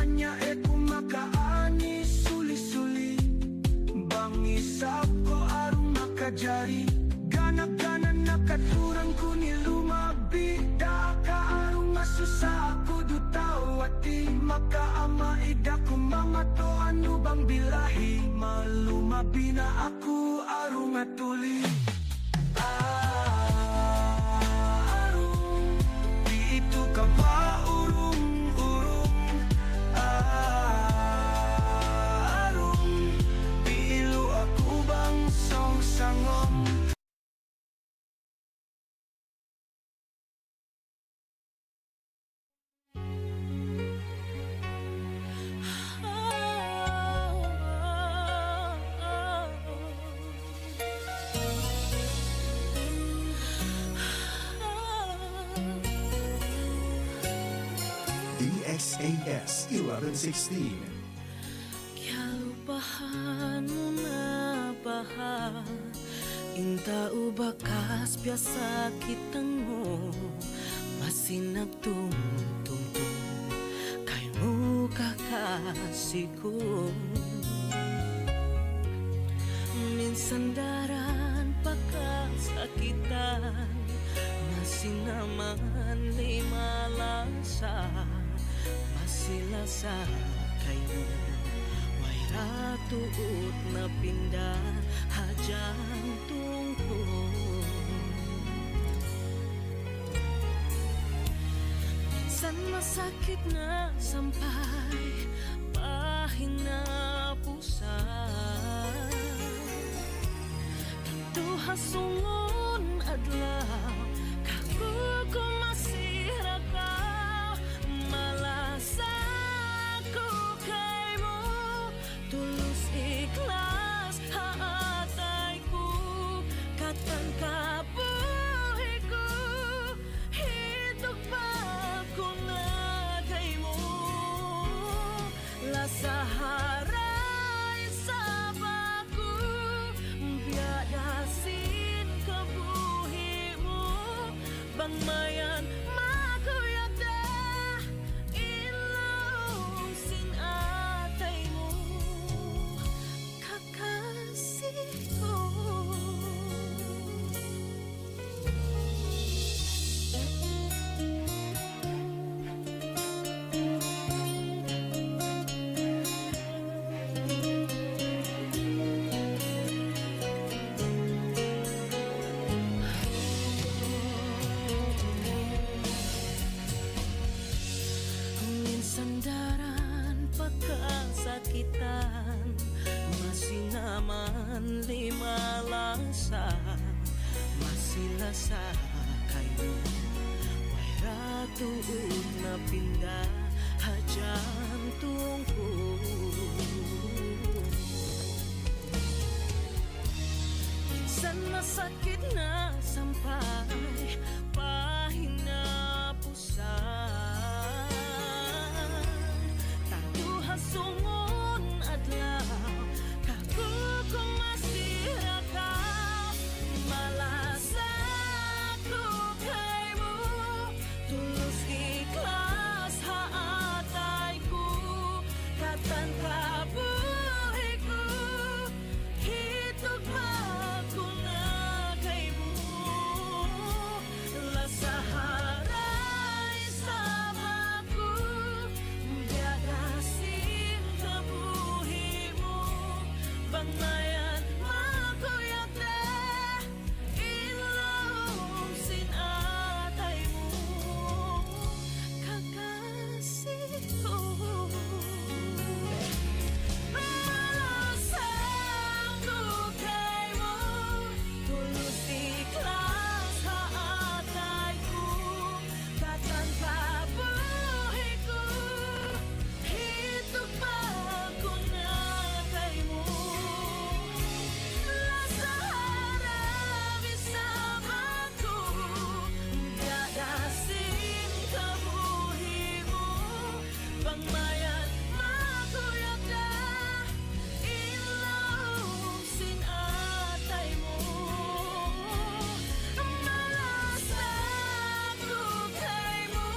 Anya kung makaani suli-suli, bangisap ko arong makajari. Ganap-gana nakaturang ko nilumabida ka arong masusa ako dutaw. At di makaamaida ko mga to ano bang bilahi. Malumabi na ako arong atuli. Arong dito ka ba urong-urong. Arong piilo ako bang song-sangom. DXAS 1116. Kalupahan mo na baha, inta ubakas biasa kitang mo, masinagtungtungtung kay mo kakasiko. Minsan daran pagkasakitan, masinaman di malasa, masilasa kayo. Way ratuot na pinda hadyang tungkol. Minsan masakit na sampay, pahina pusa. Tanto hasungon adlaw, kago ko masira ka. Malasa ko kay mo, tulus iklas haatay ko. Katang kabuhi ko, hidog pa ko na kay mo. Lasa haray sa bako, biyadasin kabuhi mo. Bangmayan makuyag da, ilong sinatay mo. Kakasiko. Minsan daran pagkasakitan, masinaman limalasa, masilasa kayo. Way ratuod na pinda hadyang tungkol. Minsan masakit na sampay, pahinapusan. Taduha sungon adlaw, kagugong masira ka. Malasag ko kay mo, tulos iklas haatay ko. Katanta buhay ko, hitog pa ko na kay mo. Lasaharay sama ko, biagasin ka buhay mo. Bangayan makuyak na, ilong sinatay mo. Kakasito, malasang ko kay mo, tulos iklas haatay ko. Katanta buhay ko, hitog pa ko na kay mo. Lasaharap isama ko, gagasin ka buhay mo. Pangmayan makuyak na, ilong sinatay mo. Malasag ko kay mo,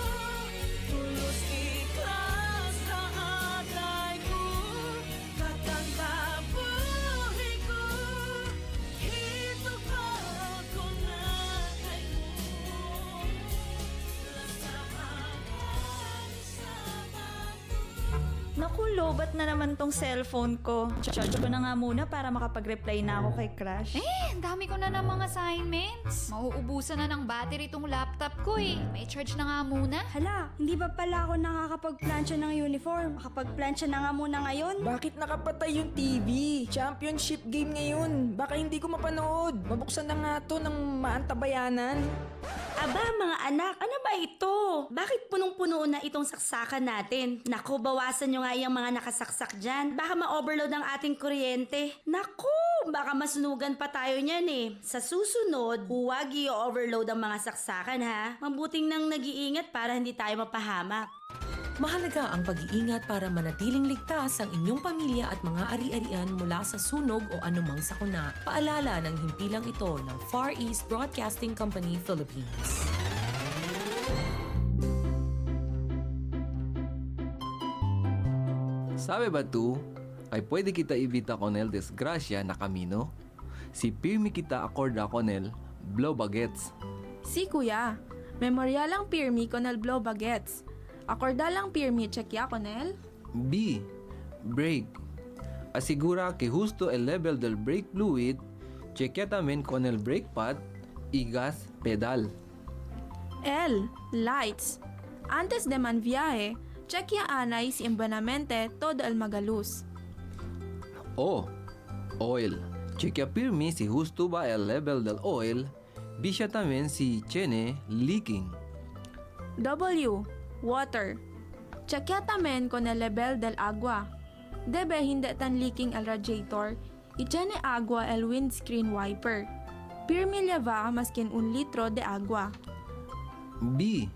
tulos iklas haatay ko. Katanta buhay ko, hitog pa ko na kay mo. Lasaharap isama ko. Naku, lobat na naman tong cellphone ko. Charge ko na nga muna para makapag-reply na ako kay Crush. Ang dami ko na ng mga assignments. Mauubusan na ng battery tong laptop ko eh. May charge na nga muna. Hala, hindi ba pala ako nakakapag-plancha ng uniform? Makapag-plancha na nga muna ngayon. Bakit nakapatay yung TV? Championship game ngayon. Baka hindi ko mapanood. Mabuksan na nga to ng maantabayanan. Aba, mga anak, ano ba ito? Bakit punong-puno na itong saksakan natin? Naku, bawasan nyo nga yung mga nakasaksak dyan. Baka ma-overload ang ating kuryente. Naku, baka masunugan pa tayo niyan eh. Sa susunod, huwag i-overload ang mga saksakan ha. Mabuting nang nag-iingat para hindi tayo mapahamak. Mahalaga ang pag-iingat para manatiling ligtas ang inyong pamilya at mga ari-arian mula sa sunog o anumang sakuna. Paalala ng himpilang ito ng Far East Broadcasting Company, Philippines. Sabi ba tu, ay pwede kita ibita konel desgrasya na kamino? Si pirmi kita akorda konel, blow bagets. Si Kuya, memorial ang pirmi konel blow bagets. Akorda lang pirmi checkya konel. B. Brake. Asigura que justo el level del brake fluid, chequea también con el brake pad y gas pedal. L. Lights. Antes de man viaje, checkya anay si embanamente todo el magaluz. O. Oil. Chequea pirmi si justo va el level del oil, bisya también si tiene leaking. W. Water. Checkya tamen con el level del agua. Debe hindi tan leaking el radiator, itiene agua el windscreen wiper. Pirmi lleva maskin 1 litro de agua. B.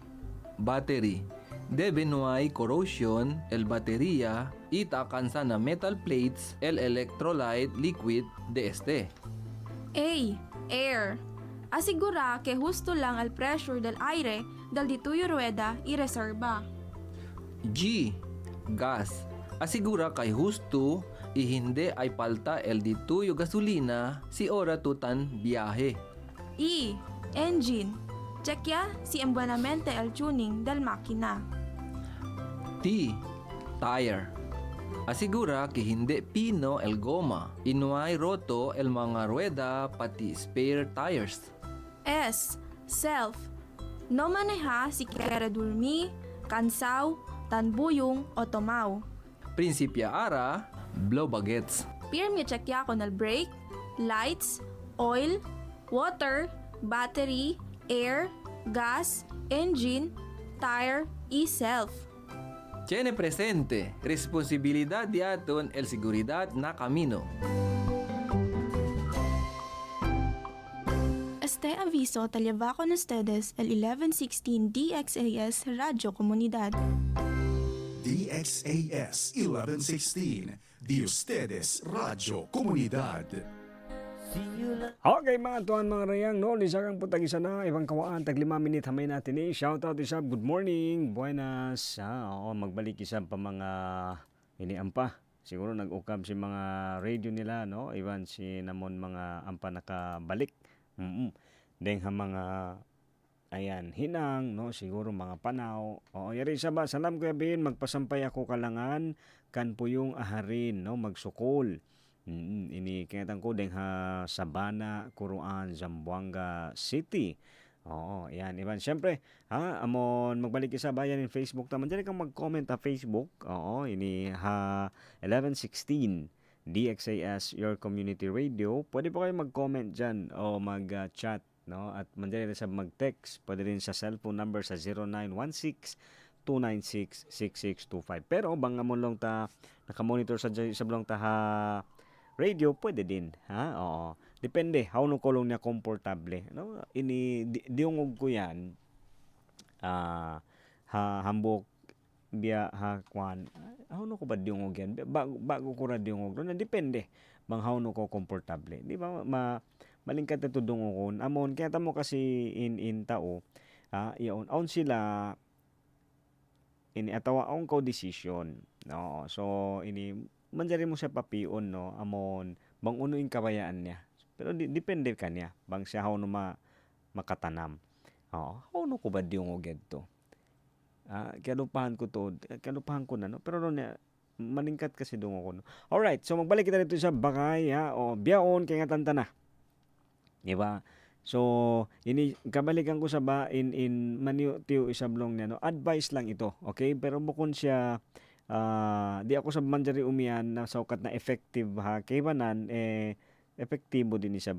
Battery. Debe no hay corrosion el batería y takansa na metal plates el electrolyte liquid de este. A. Air. Asigura que justo lang el pressure del aire dal dituyo rueda y reserva. G. Gas. Asigura kay husto y hindi ay palta el dituyo gasolina si ora tutan biyahe. E. Engine. Checkya si embuenamente el tuning del makina. T. Tire. Asigura que hindi pino el goma y no hay roto el mga rueda pati spare tires. S. Self. No maneha si kere durmi, kansaw, tanbuyong o tomaw. Prinsipya ara, blow bagets. Pirmi checkya con el brake, lights, oil, water, battery, air, gas, engine, tire, y self. Tiene presente, responsibilidad de aton el seguridad na camino. Este aviso talaba con ustedes el 1116 DXAS Radio Comunidad. DXAS 1116, de ustedes Radio Comunidad. Okay mga tuan mga rayang, no, lisakang putag isa na, ibang kawaan, tag 5 minute hamay natin eh. Shout out isab, good morning, buenas. Oo, magbalik isab pa mga iniampa. Siguro nag-ukab si mga radio nila, no, iban si namon mga ampa nakabalik. Deng ha mga, ayan, hinang, no, siguro mga panaw. Oo, yari isa ba, salam ko yabin, magpasampay ako kalangan, kan po yung aharin, no, magsukol. Ini kinatang ko deng ha Sabana, Curuan, Zamboanga City. Oo, yan. Iban, syempre, amon magbalik isa bayan in Facebook taman. Diyan kang mag-comment ha Facebook. Oo, ini ha 1116 DXAS Your Community Radio. Pwede po kayo mag-comment dyan o mag-chat, no? At mandyan rin sa mag-text. Pwede rin sa cellphone number sa 0916-296-6625. Pero bang amon lang ta nakamonitor sa blong ta ha radio, pwede din, ha? Oo. Depende, how no kolong niya komportable, no? Ini diungog ko yan, ha hambok biya ha kwan. How no ko ba diungog yan? Bago ko ra diungog, no? Depende, bang how no ko komportable. Di ba, malingkat ito dungogon. Amon, kaya tamo kasi in tao, iyon, aon sila, ini atawa aon ko decision, no? So, ini, manjari mo siya papion, no, amon bang unuin kabayaan niya, pero depende kanya bang siya how no makatanam. How no ko ba di yung oged to, kalupahan ko na, no, pero no niya maningkat kasi dungo ko, no. Alright, so magbalik kita dito sa bakay, o biyaon kay nga tanta na, di ba? So ini kabalikan ko sa ba in maniyo tiyo isablong niya, no, advice lang ito, okay, pero bukon siya di ako sa manjari umian na saukat na effective ha kay banan epektibo din isa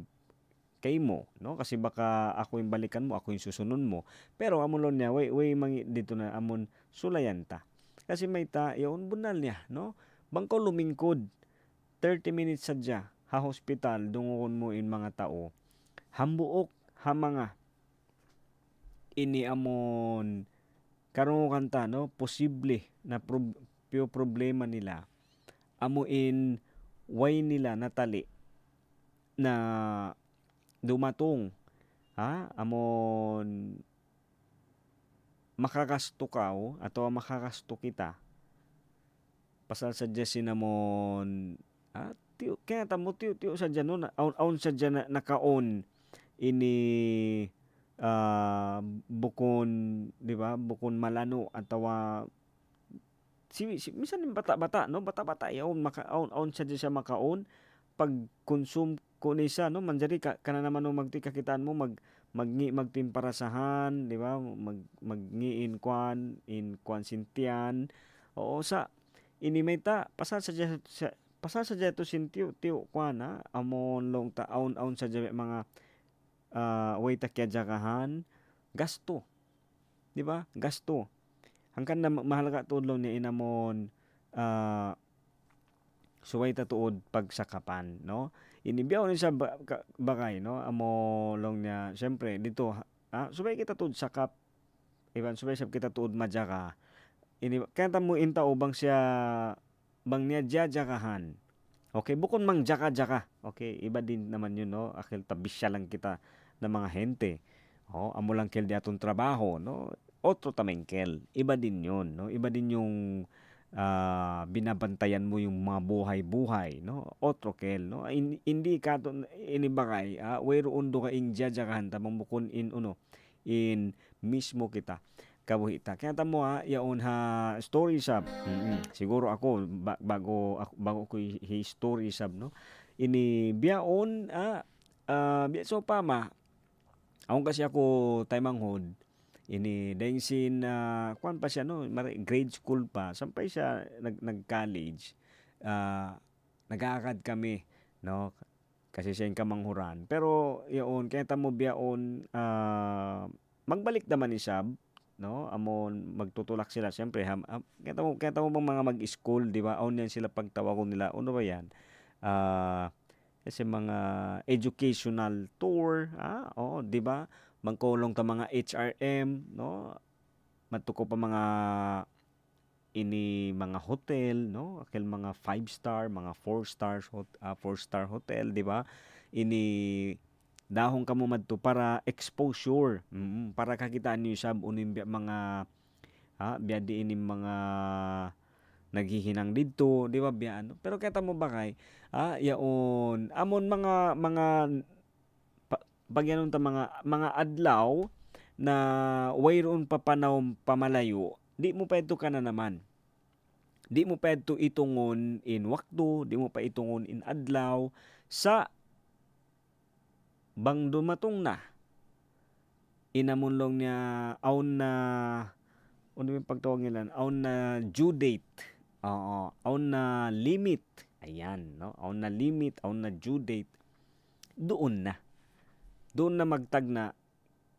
kay mo, no, kasi baka ako yung balikan mo, ako yung susunod mo, pero amon niya way mangi dito na amon sulayan ta kasi may ta yon bunal niya, no, bangko lumingkod 30 minutes sadya ha hospital dungon mo in mga tao hambuok ha mga ini amon karon kanta, no, posible na problema nila amuin way nila natali na dumatong amon makakasto kao ato makakasto kita pasal sa sinamon tiyo kaya tamo tiyo sa dyan, no, aun sa dyan nakaon ini bukon, di ba, bukon malano atawa minsan bata-bata, no, bata-bata yaon makaon siya makaon pag consume ko nisa, no, manjari kana naman no magtikakitaan mo magtimparasahan, di ba, magni in kwan sintian. Oo, sa inimeta pasal sa to sintiyo kwan amon long ta aun sa mga way takya jakahan gasto, di ba, gasto hangkan na mahalaga tudlong ni inamon suway ta tuod pagsakapan, no, inibiyaw ni sa bagay, no, amo long niya syempre dito suway kita tuod sakap iban suway sab kita tuod majaka ini kanta mo inta ubang siya bang niya jakahan. Okay, bukod mang jaka, okay, iba din naman yun, no, akil tabisya lang kita ng mga hente, amo lang kel di atong trabaho, no, otro tamengkel, iba din yun, no, iba din yung binabantayan mo yung mga buhay-buhay, no, otro kel, no, hindi ka to inibagay, wayroon do ka ing jajakahan tamang bukon in mismo kita kabuhita. Kaya tamo yaon ha story sab. Siguro ako bago ko history sab, no. Ini biyaon biya so pama. Ako kasi ako taymanghod. Ini dahil sin kwan pa siya, no, grade school pa. Sampay siya nag-college. Nag-aakad kami, no. Kasi siya yung kamanghuran. Pero yaon kaya tamo biyaon magbalik naman ni sab, no, amon magtutulak sila siyempre kaya mo bang mga mag-school, di ba, on yan sila pagtawagon nila, ano ba yan, kasi mga educational tour, oo, di ba? Mangkulong ta mga HRM, no? Matuko pa mga ini mga hotel, no? Akil mga 5-star, mga 4-star hotel, di ba? Ini dahong kamo madto para exposure, para kakitaan niyo sab unim mga biya di ini mga naghihinang didto, di ba biya ano? Pero kita mo ba kay yaon amon mga pagyanon ta mga adlaw na wayron papanaw pamalayo, di mo pwedto ka na naman. Di mo pwedto itungon in wakto, di mo pa itungon in adlaw sa bang dumatong na. Inamunlong niya aun na ano yung pagtawag nila? Aun na due date. Oo, aun na limit. Ayan, no? Aun na limit, aun na due date. Doon na. Doon na magtag na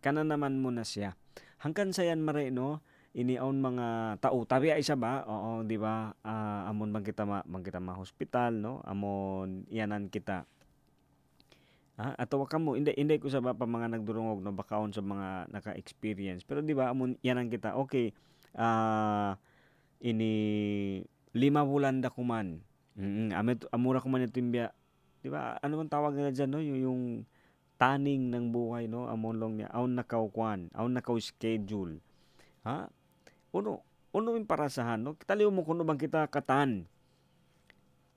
kana naman mo na siya. Hangkan sayan mare no ini aun mga tao tabi ay isa ba? Oo, di ba? Amon man kita ma hospital no. Amon iyanan kita. Atawa ka mo hindi ko sa pa mga nagdurungog no bakaon sa mga naka-experience. Pero di ba amon iyanan kita. Okay. Ini 5 bulan da kuman. Amura kuman ito imbya. Di ba? Ano man tawag nila dyan no? Yung taning ng buhay no amon long niya aun nakaw schedule uno yung parasahan no kitaliw mo kuno bang kita katan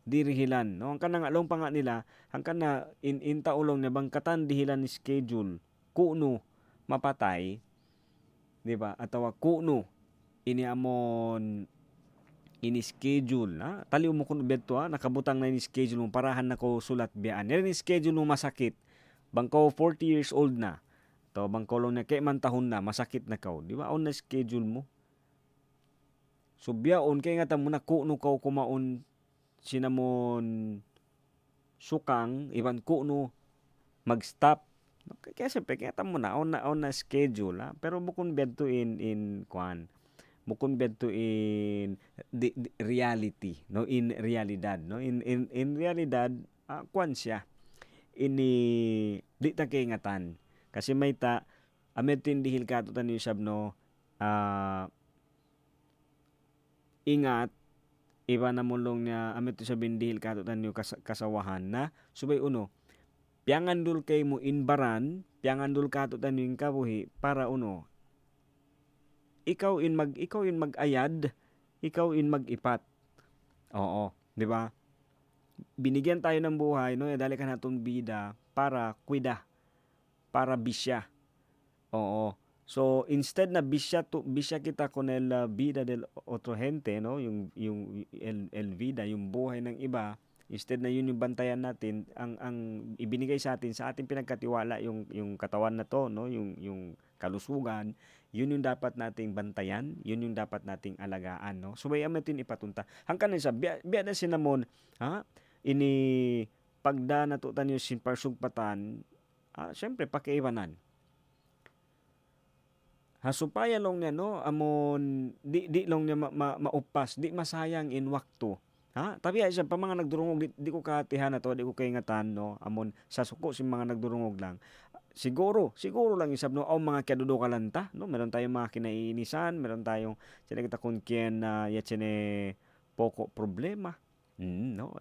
dirihilan no ang kanang along pa nga nila ang kana in taulong na bang katan dihilan ni schedule kuno mapatay di ba atawa kuno ini amon ini schedule taliw mo kuno beto nakabutang na ni schedule mo parahan nako sulat biyaan ni schedule mo masakit bangko 40 years old na. To bangko long na kay man tahon na masakit na kaw. Di ba on na schedule mo? So biyaon kay nga ta mo na kuno kaw kumaon sinamon sukang iban kuno mag-stop. Kaya siyempre kaya ta mo na on na schedule pero bukon bedto in kwan. Bukon bedto in reality no in realidad no in realidad kwan siya. Ini di ta kay ngatan kasi may ta amet tindihil kato tan usab no ingat iba na mulong niya amet sa bindihil kato tan kasawahan na subay uno piangandul kay mo inbaran piangandul kato tan yung kabuhi para uno ikaw in mag-ayad ikaw in mag-ipat oo di ba binigyan tayo ng buhay no dali ka natong bida para kuida para bisya oo so instead na bisya kita con el vida del otro gente no yung el vida yung buhay ng iba instead na yun yung bantayan natin ang ibinigay sa ating pinagkatiwala yung katawan na to no yung kalusugan yun yung dapat nating bantayan yun yung dapat nating alagaan no so bayam natin ipatunta hangkan sa biya na sinamon ini pagda na to tanyo sin parsugpatan syempre pakiiwanan hasupaya long niya no amon di long niya maupas di masayang in wakto tapi ay sa pa mga nagdurungog di ko katihan na to di ko kay ngatan no amon sa suko sin mga nagdurungog lang siguro lang isab no mga kadudukalanta no meron tayong mga kinainisan meron tayong kita kun kien ya chene poko problema no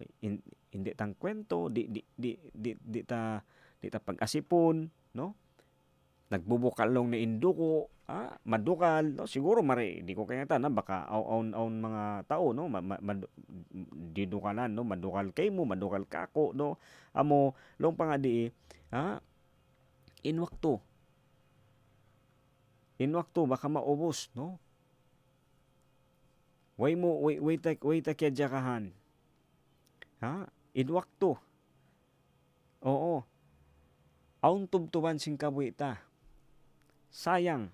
hindi tang kwento di ta pag-asipon no nagbubukal long ni induko madukal no siguro mare di ko kaya ta na baka aun mga tao no didukalan no madukal kay mo madukal kako no amo long pa nga di in wakto baka maubos no way ta kaya jakahan in wakto oo aun tubtuban sing kabuita sayang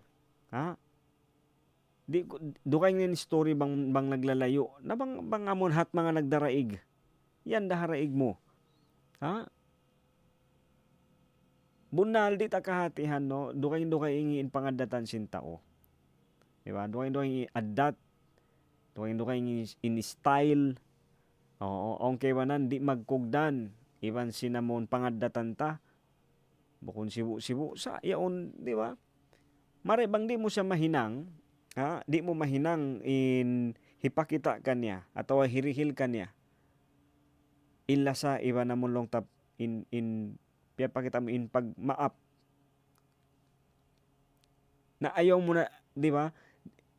di dukay ng story bang naglalayo na bang amon hat mga nagdaraig yan daharaig mo bunal di ta kahatihan no dukay ingiin pangadatan sin tao di ba dukay adat dukay in style oo ang kaywanan di magkugdan iban sinamon pangadatan ta, bukon sibu-sibu sa yaon, di ba? Mare bang di mo siya mahinang, di mo mahinang in hipakita kanya atau hirihil kanya. Inlasa iba na mo long tap in piyapakita mo in pag maap. Na ayaw mo na, di ba?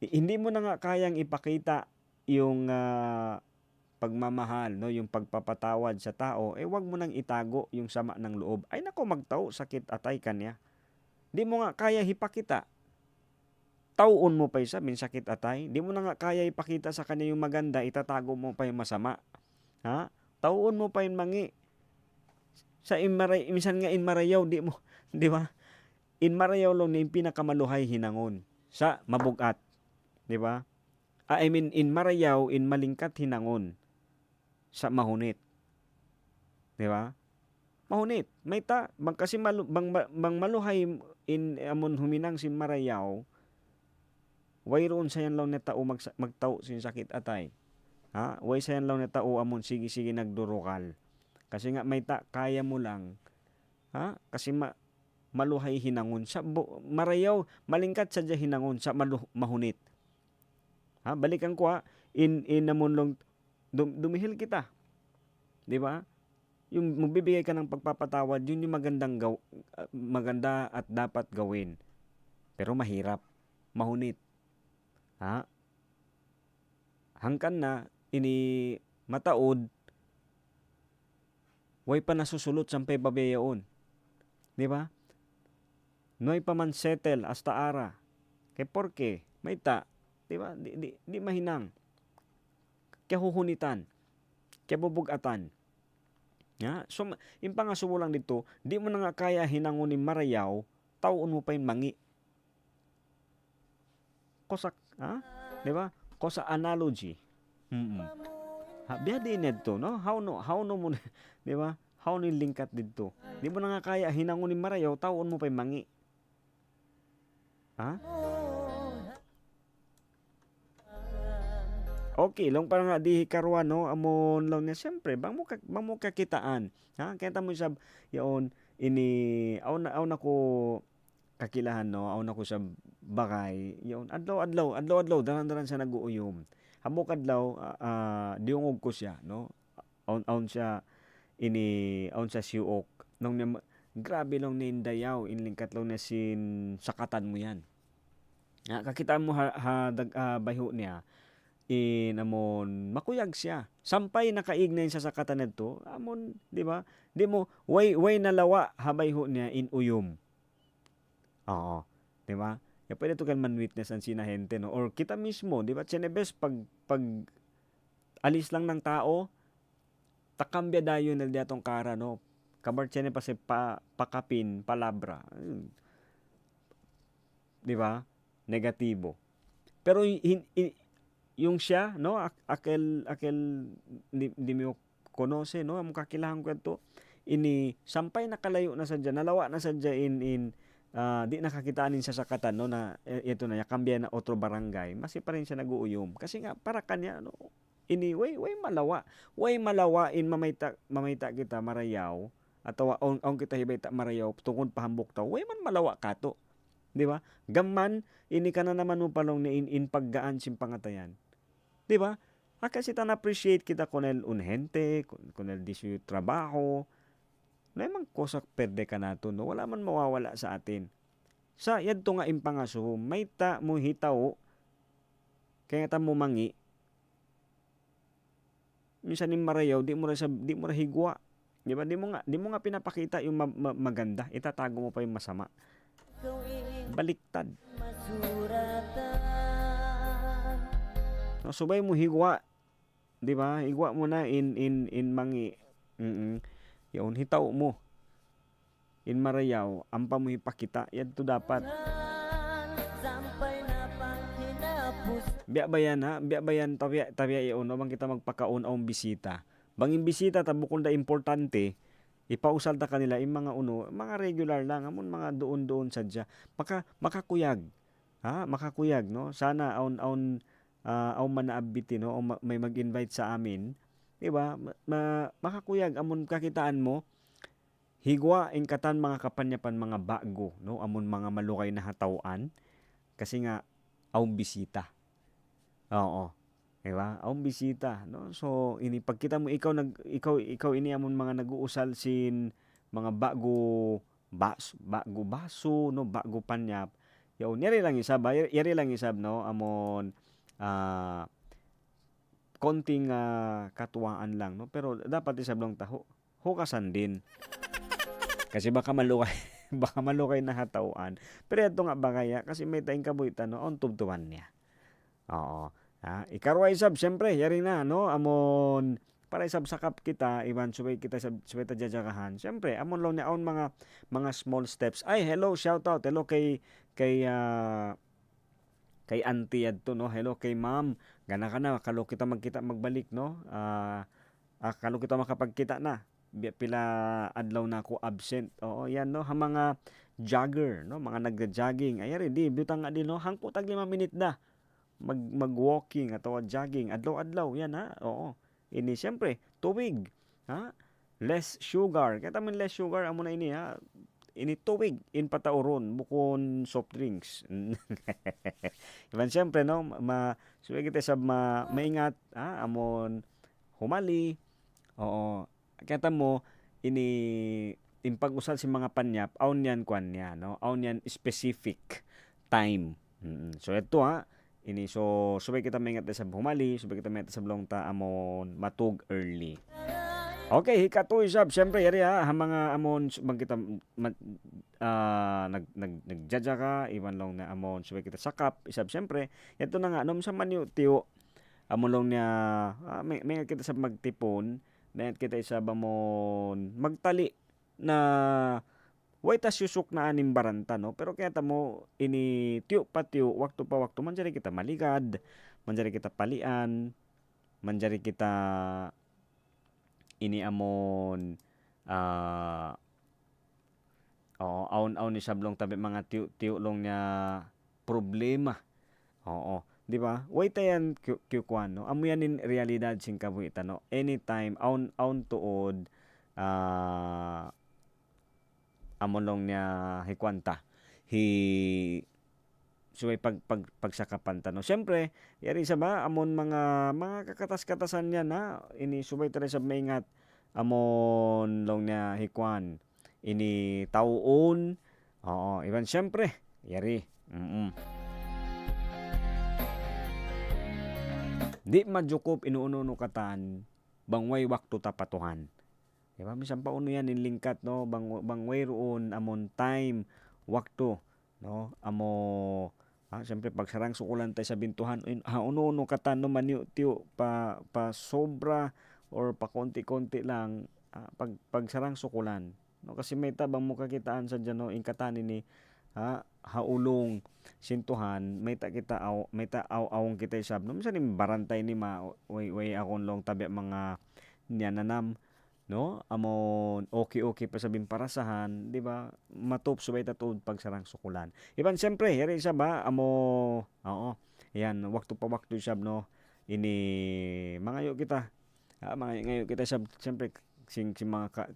Hindi mo na nga kayang ipakita yung pagmamahal, no, yung pagpapatawad sa tao, wag mo nang itago yung sama ng loob. Ay nako, magtao, sakit atay kanya. Di mo nga kaya hipakita. Tauon mo pa isa, min sakit atay. Di mo na nga kaya ipakita sa kanya yung maganda, itatago mo pa yung masama. Ha? Tauon mo pa yung mangi. Sa minsan nga inmarayaw, di mo, di ba? Inmarayaw lang na yung pinakamaluhay hinangon sa mabugat. Di ba? I mean, inmarayaw, malingkat hinangon sa mahunit. Di ba? Mahunit. May bang kasi bang maluhay amon huminang si marayaw, wayroon sayan law na tao magtao sin sakit atay. Ha? Way sayan law na tao amon sige nagdurukal. Kasi nga may kaya mo lang. Ha? Kasi maluhay hinangon sa marayaw, malingkat sa hinangon sa mahunit. Ha? Balikan ko in amon long dumihil kita. 'Di ba? Yung magbibigay ka ng pagpapatawad, yun yung maganda at dapat gawin. Pero mahirap, mahunit. Ha? Hangkan na ini mataod, way pa nasusulot sampay babayaon. 'Di ba? Noy pa man settle hasta ara. Kay porke may 'di ba? Di mahinang. Kaya huhunitan. Kaya bubugatan. Ya, so impangasubo lang dito, di mo na nga kaya hinangon ni marayaw, taon mo pa yung mangi. Kosak, di ba? Kosa analogy. Biya din dito, no? How no mo, di ba? How ni lingkat dito. Di mo na nga kaya hinangon ni marayaw, taon mo pa yung mangi. Ha? Okay, long para nga di karuan, no, amon lang niya siyempre bang mo kakitaan. Ha? Kaya mo sab yaon ini aw na ko kakilahan, no, aw na ko sa bagay yaon adlaw daran sa naguuyom. Hamok adlaw diungog ko siya, no. Awn siya awn sa siuok nung grabe lang ni indayaw inlingkat lang na sin sakatan mo yan. Kakitaan mo bayho niya amon makuyag siya. Sampay nakaignay sa sakatan nito, amon, di ba? Di mo way nalawa habayho niya in uyom. Oo, di ba? Ya pwede to kan man witness ang sinahente, no, or kita mismo, di ba? Chenebes pag alis lang ng tao, takambya dayo na diatong kara, no. Kabar chene pa pakapin palabra. Di ba? Negatibo. Pero yung siya, no, akel di mo konose, no, amo kakilahan ko to ini sampay nakalayo na sadya, nalawa na sadya in di nakakitaan sa sakatan, no, na ito na kambya na otro barangay, masi pa rin siya naguuyom kasi nga para kanya, no, ini way malawa in mamayta kita marayaw atawa on kita hibay marayaw tungod pahambok taw, way man malawa kato. Di ba? Gamman, ini ka na naman mo palong ni in paggaan sim pangatayan. Di ba? Kasi appreciate kita kung el unhente, kung el disu trabaho. Naman kosak perde ka nato, no? Wala man mawawala sa atin. Sa yadto nga impangaso, may mo hitaw, kaya ta mo mangi, minsan yung marayaw, di mo ra higwa. Di ba? Di mo nga pinapakita yung maganda, itatago mo pa yung masama. Baliktad. No, subay mo higwa, 'di ba? Higwa mo na in mangi. Yaon hitaw mo. In marayaw, ampa mo ipakita, yadto dapat. Biya bayan tabiya yaon no bang kita magpakaon ang bisita. Bangin bisita ta bukod da importante, ipausal ta kanila yung mga regular lang, amon mga doon sadya. Makakuyag. Ha? Makakuyag, no? Sana aun manaabiti, no? O may mag-invite sa amin. di ba? Makakuyag amon kakitaan mo higwa ingkatan mga kapanyapan mga bago, no? Amon mga malukay na hatawan kasi nga aong bisita. Oo. Di ba? Aong bisita, no? So ini pagkita mo ikaw ini amon mga nag-uusal sin mga bago baso, no? Bago panyap. Yaon, yari lang isab, no? Amon konting katuwaan lang, no? Pero dapat isab lang taho hukasan din. Kasi baka malukay na hatawan. Pero ito nga bagaya kasi may tayong kabuitan, no? On tubtuan niya. Oo. Ikarwa isab syempre yari na, no? Amon para isab sakap kita iban subay kita subay ta jajakahan. Syempre amon law niya on mga small steps. Ay, hello, shout out. Hello kay auntie adto, no? Hello kay ma'am. Gana ka na kalo kita magkita magbalik, no? Kalo kita makapagkita na. Pila adlaw na ako absent. Oo, yan, no? Ha mga jogger, no? Mga nagja-jogging. Ay, di butang nga din, no? Hangko tag 5 minute na. Mag-walking atau jogging adlaw-adlaw yan, ha. Oo. Ini siyempre tubig, ha. Less sugar. Kaya taman less sugar amo na ini, ha. Ini tubig in patauron bukon soft drinks. Iban siyempre, no, so kita sa maingat, ha, amon humali. Oo. Kaya mo ini pag-usal si mga panyap, aun yan kwan niya, no? Aun yan specific time. So ito, ha, ini so subay kita maingat sa humali, subay kita maingat sa blong ta amon matug early. Okay, hikatoy sab syempre yari, ha mga amon subang kita nagjaja ka iwan long na amon subay kita sakap isab syempre ito na nga nom sa manyo tiyo amon long niya may kita sa magtipon na kita isab amon magtali na way tas yusuk na anim baranta, no? Pero kaya tamo ini tiyo waktu pa waktu manjari kita maligad, manjari kita palian, manjari kita ini amon aon ni sablong tabi mga tiyo long niya problema. Oo, di ba? Way tayan kwan, no? Amo yan in realidad sing kabuitan, no? Anytime aon tuod amon long niya hikwanta suway pagsakapan ta, no? Siyempre yari sa ba amon mga kakatas-katasan niya, na ini subay tara sa maingat amon long niya hikwan ini tauon. Oo, iban siyempre yari di majukup inuuno katan bangway waktu tapatuhan. Diba? Bisan pa uno yan inlingkat, no? Bangway roon amon time, waktu, no? Siyempre pagsarang sukulan tayo sa bintuhan, uno katan no manyo tiyo pa sobra or pa konti-konti lang pagsarang sukulan. No? Kasi may tabang mo kakitaan sa dyan, no? Ingkatan ni haulong sintuhan, may ta awong kita isab. No? Minsan yung barantay ni way akong long tabi mga niyananam, no? Amon okay pa sabing parasahan, di ba? Matop subay tatud pagsarang sukulan. Iban siyempre, yari isa ba yan, waktu pa waktu sab, no? Ini mangayo kita. Mangayo kita sab siyempre sing mga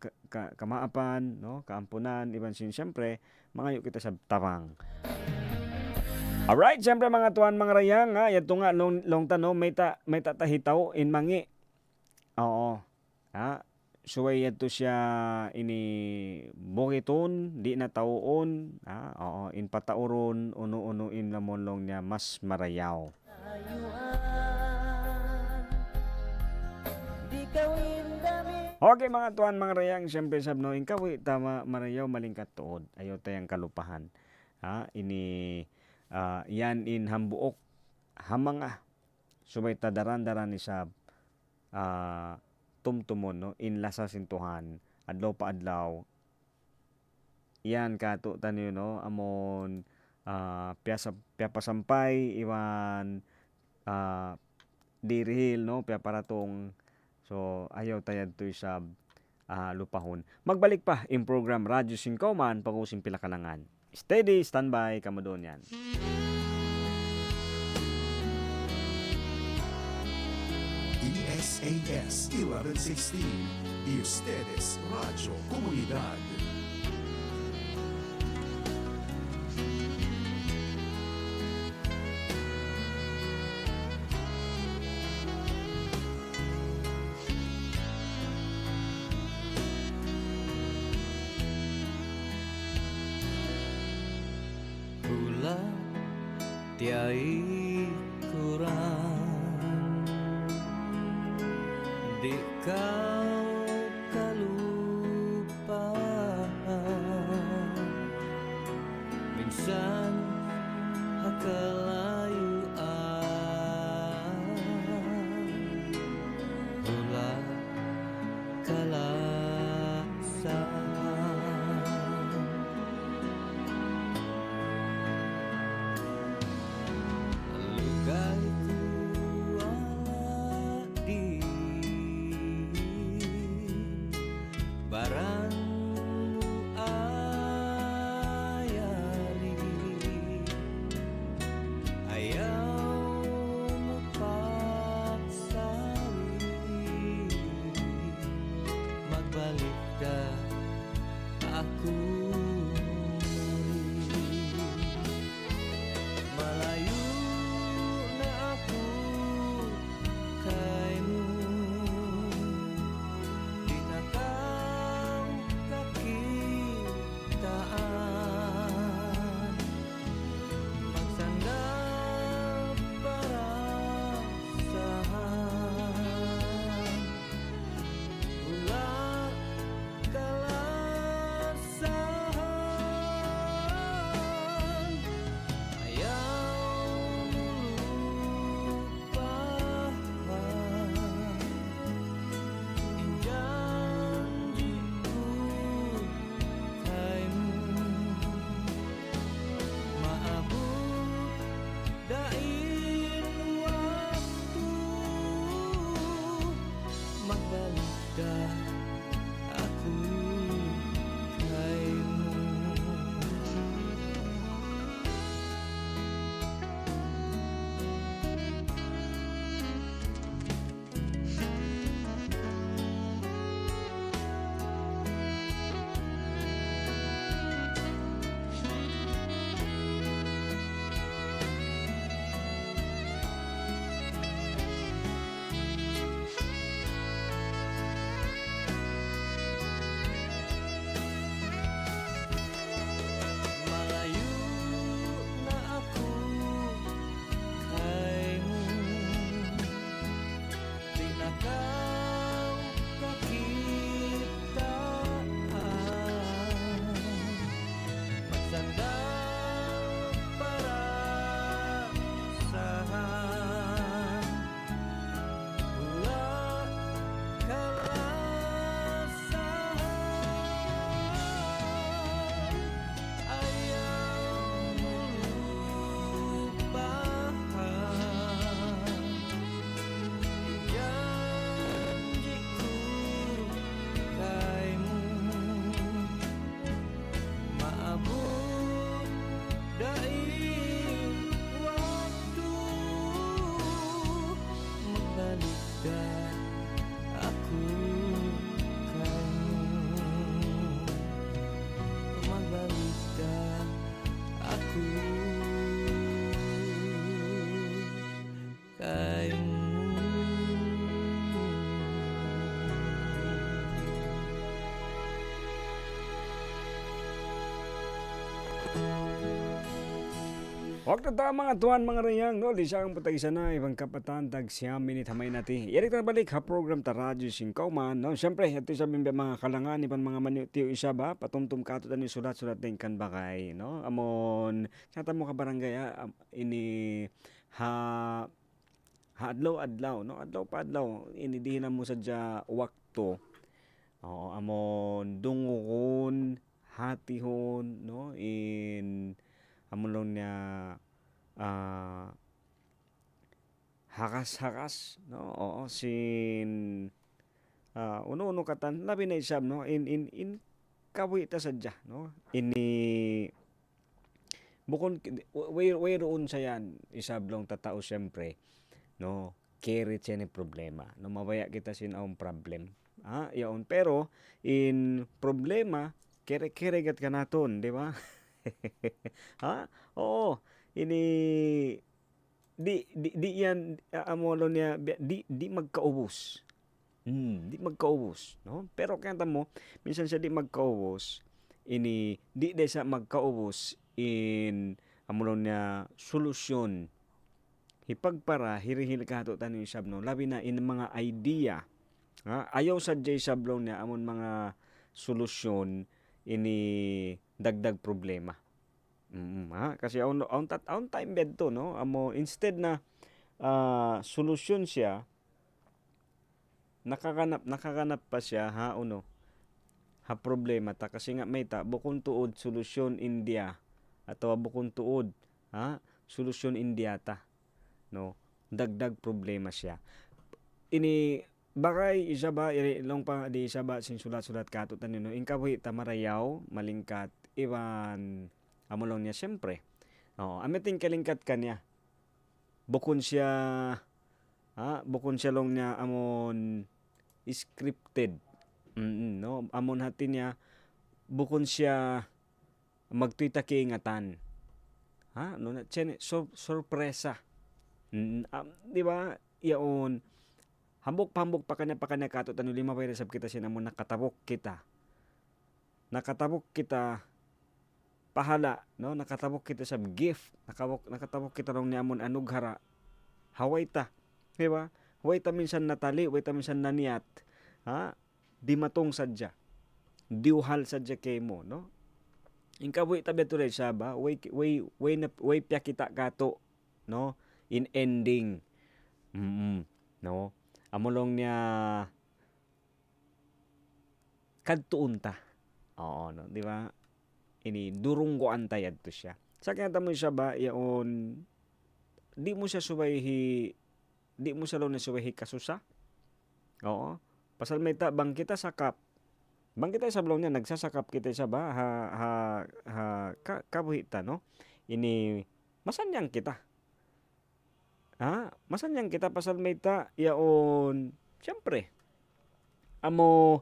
kamaapan, no? Kaampunan, iban siyempre mangayo kita sab tabang. Alright, siyempre mga tuan mga rayang, yato nga long tano may tatahitaw in mangi. Oo. Suway ito siya ini bukiton, di na tauon, in patauron, uno in lamonlong niya mas marayaw. Okay mga tuan mga rayang, siyempre sabno in kawi tama marayaw malingkat tuod, ayaw tayang kalupahan. Ini yan in hambuok hamanga, subay tadaran ni sab tumtumon, no? In lasa sintuhan adlaw pa adlaw yan kato tanyo, no? Amon piya pasampay iwan dirihil, no? Piya paratong so ayaw tayad to isab lupahon. Magbalik pa in program Radyo Singkauman pag-using pila kalangan. Steady standby kamo doon yan. SAS 1116, y ustedes Radio Comunidad. Pula tiai kurang di kau kalupaan minsan hakalayuan pula kalaksan lugai ku ala di barangmu ayari ayamu paksari magbalik dah aku malayu na ako kaymu di na kau kakitaan magsandal parasahan ulah kalasahan ayaw lupahan injanjiku kaymu maabot dain waktu magbalik dah aku kaymu. Malayu na ako kaymu di na kau kakitaan magsandal parasahan ulah kalasahan ayaw lupahan janjiku kaymu maabot daing waktu magbalik dah aku kaymu magbalik dah aku Waktu ta mga tuan mga rayang no, di siya ang patagisa na ibang kapatan tag siya minit hamay nati. Irik na balik ha program ta radyo singkaw man no. Syempre ito sa mga kalangan iban mga manitiyo isa ba patumtum kato tani sulat-sulat din kan bakay no. Amon kata mo ka barangay ini ha adlaw no. Adlaw pa adlaw ini dihinan mo sadya wakto. Oo amon dungon hatihon no in amon lang niya hakas-hakas no oo sin uno katan labi na isab no in kawi ta sadya no ini bukon way roon sa yan isab lang tatao siyempre no carry siya ni problema. No, mabaya kita sin ang problem. Yaon. Pero, in problema, kere-kere gat ka naton, di ba? Oo. Ini, di yan, amolo niya, di magkaubos. Di magkaubos. No? Pero kaya mo, minsan siya di magkaubos, ini, di siya magkaubos in, amolo niya, solusyon. Hipagpara, hirihil ka hato tanin sab no. Labi na in mga idea. Ayaw sa jay sablong niya amon mga solusyon ini dagdag problema. Kasi on time bed to no. Amo instead na solusyon siya, nakakanap pa siya ha problema ta kasi nga may ta bukon tuod solusyon India atau bukon tuod solusyon India ta. No, dagdag problema siya. Ini bakay isa ba ilong pa di isa ba sin sulat-sulat kato tanin no. Inkabuhi ta marayaw malingkat iwan amolong niya siyempre. Amiting kalingkat kanya. Bukon siya long niya amon scripted. No, amon hati niya bukon siya magtuita kiingatan. No na sorpresa. Di ba? Iyaon hambok pa kanya kato tanu lima pa resab kita sinamon nakatabok kita pahala no, nakatabok kita sa gift, nakatabok kita rong niamon anughara haway ta, di ba? Haway ta minsan natali, haway ta minsan naniyat, di matong sadya diuhal sadya kay mo no. Ingkabuhi ta beto ray saba way pya kita kato no in ending. No, amolong niya kadtuon ta. Oo no, di ba? Ini durunggo antayad to siya. Sa kaya mo siya ba yaon di mo siya lang subayhi kasusa. Oo. Pasal may ta bang kita sakap. Bang kita sa blong niya nagsasakap kita siya ba kabuhita no. Ini masanyang kita. Masanyang kita pasal may ta yaon siyempre. Amo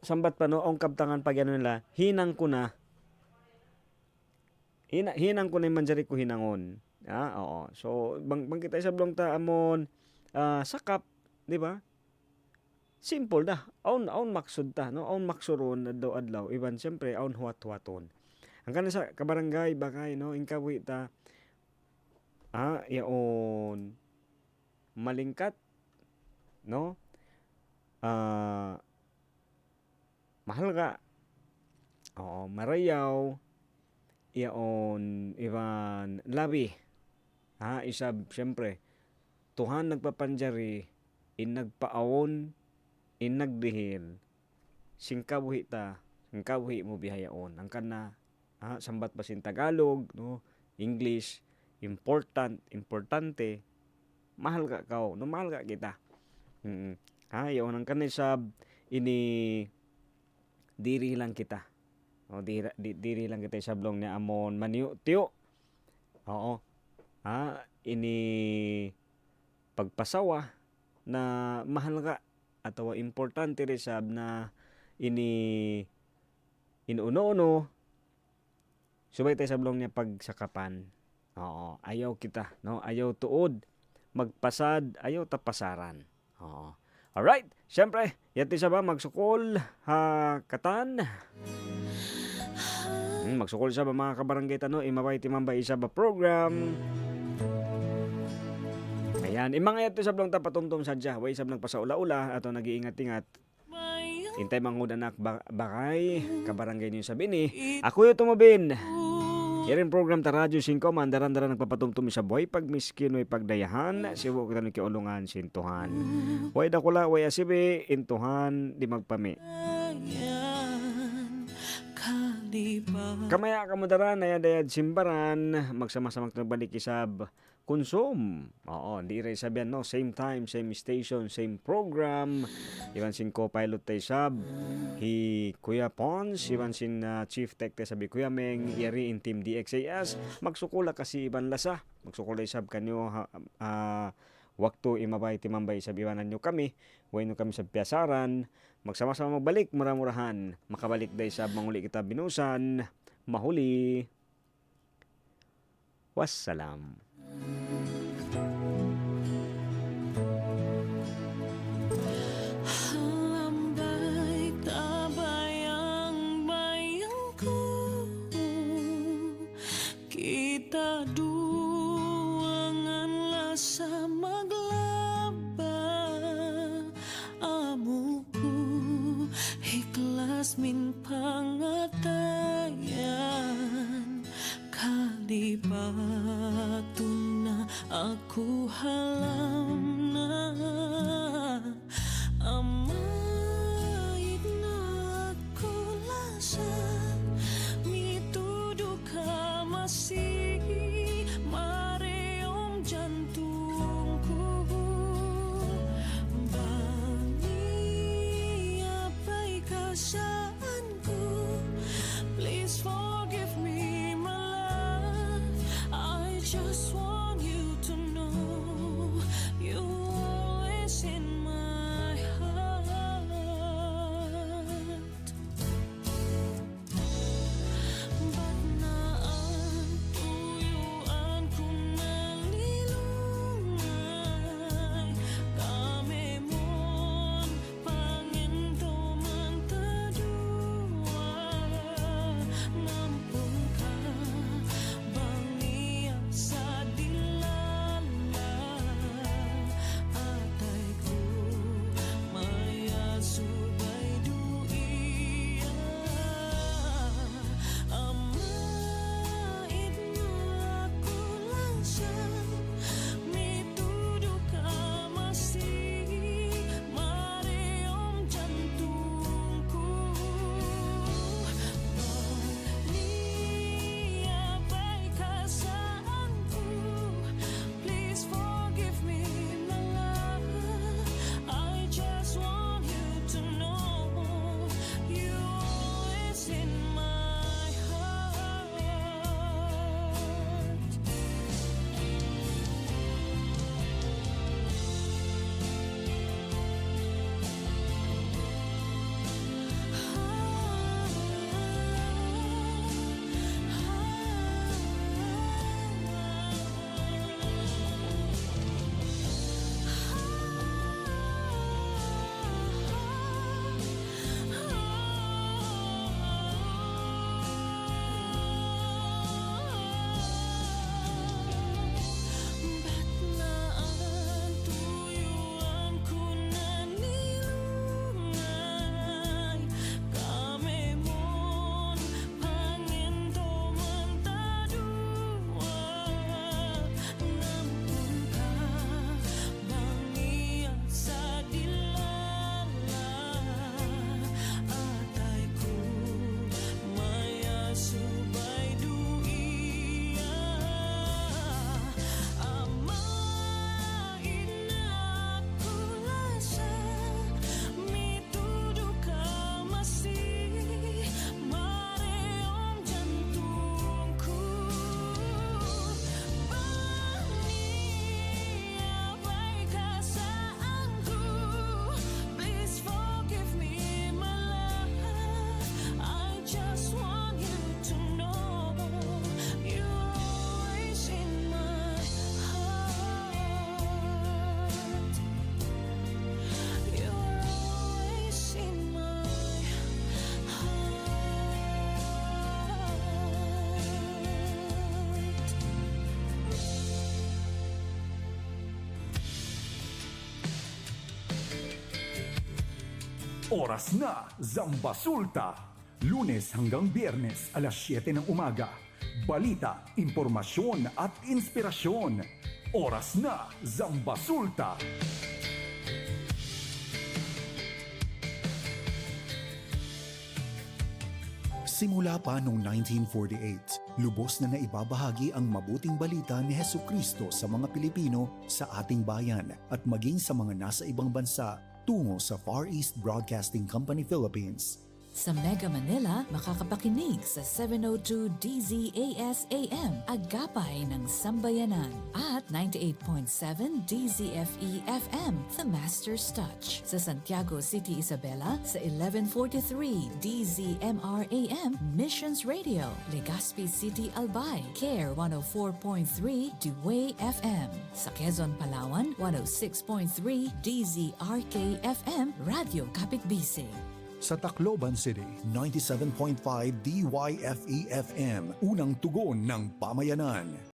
sambat pa no ang kabtangan pag ano nila hinang ko na yung manjari ko hinangon. Oo. So bang kita sa blong ta amon sakap, di ba? Simple da. Aun maksud ta, no? Aun maksuron adlaw iban siyempre aun huwat-huwaton. Ang kana sa kabarangay bakay no ingkawi ta yaon malingkat no? Mahal ka. Oo, marayaw yaon iban labi. Isab siyempre Tuhan nagpapanjari in nagpaawon in nagdihil singkabuhi mo bihayaon ang kana sambat basin Tagalog no English importante mahal ka kao no mahal ka kita. Yaon ang kana sab ini diri lang kita. O diri lang kita sablong niya amon maniyo tiyo. Oo. Ini pagpasawa na mahal ka atau importante rin sab na ini inuno subay tayo sablong niya pagsakapan. Oo, ayaw kita no, ayaw tuod magpasad, ayaw tapasaran. Oo. Alright, syempre, yati sa ba magsukol katan. Magsukol sa ba mga kabarangay tano, imabay timambay isa ba program. Ayan, imanga yato sa blong tapatumtum sadya, way sab nagpasaula-ula ato nag-iingat-ingat. Intay mangud anak bakay kabarangay niyo sabi ni. Ako yung tumubin. Yarin program ta Radyo 5 mandaran-daran nagpapatumtum sa buhay pag miskin way pagdayahan siwo kita ni kiulungan sintuhan. Way dakula way asibi intuhan di magpami. Kamaya kamudaran na yadayad simbaran magsama-sama nagbalik isab konsum. Oo, di rin sabihan no, same time, same station, same program. Iwan sin co-pilot tayo sab Kuya Pons, iwan sin Chief Tech tayo sabi Kuya Meng, yari in Team DXAS. Magsukula kasi iban lasa. Magsukula sab kanyo waktu imabay timambay sa biwanan nyo kami, wayno kami sa piyasaran, magsama-sama magbalik, mura-murahan, makabalik day sa manguli kita binusan, mahuli. Wassalam. Hambay tabayang bayang ko, kita duangan lasa maglaba, amuku ikhlas min pangatayan, kalipatun na aku halam na, amait na aku lasa, mituduh ka masih mareom jantungku, bani apai kasaanku, please forgive me my love, I just want you to know you always in my heart. Ba't naan tuyuan ko nalilungay, kami mon pangindoman tadua, nampun ka bangiya sa dilala, atay ko maya subay duiya, amait na ako lang siya, mituduh ka masih mareom jantungku, bani apai kasaanku, please forgive me my love, I just want you to know you always in my heart. Ba't naan tuyuan ko nanilungay, kami mon pangindoman tadua, nampun ka bangiya sa dilala, atay ko maya subay duiya, amait na ako lasa, mituduh ka masih mareom jantungku, bani apai kasaanku, please forgive me my love, I just want you to know you're always in my heart, you're always in my Oras na, Zambasulta. Lunes hanggang Biyernes, alas 7 ng umaga. Balita, impormasyon at inspirasyon. Oras na, Zambasulta. Simula pa noong 1948, lubos na naibabahagi ang mabuting balita ni Hesukristo sa mga Pilipino sa ating bayan at maging sa mga nasa ibang bansa tungo sa Far East Broadcasting Company Philippines. Sa Mega Manila, makakapakinig sa 702 DZAS AM, Agapay ng Sambayanan, at 98.7 DZFE FM, The Master's Touch. Sa Santiago City, Isabela, sa 1143 DZMR AM, Missions Radio. Legazpi City, Albay, CARE 104.3 Dewey FM. Sa Quezon, Palawan, 106.3 DZRK FM, Radio Kapitbisig. Sa Tacloban City, 97.5 DYFE FM, unang tugon ng pamayanan.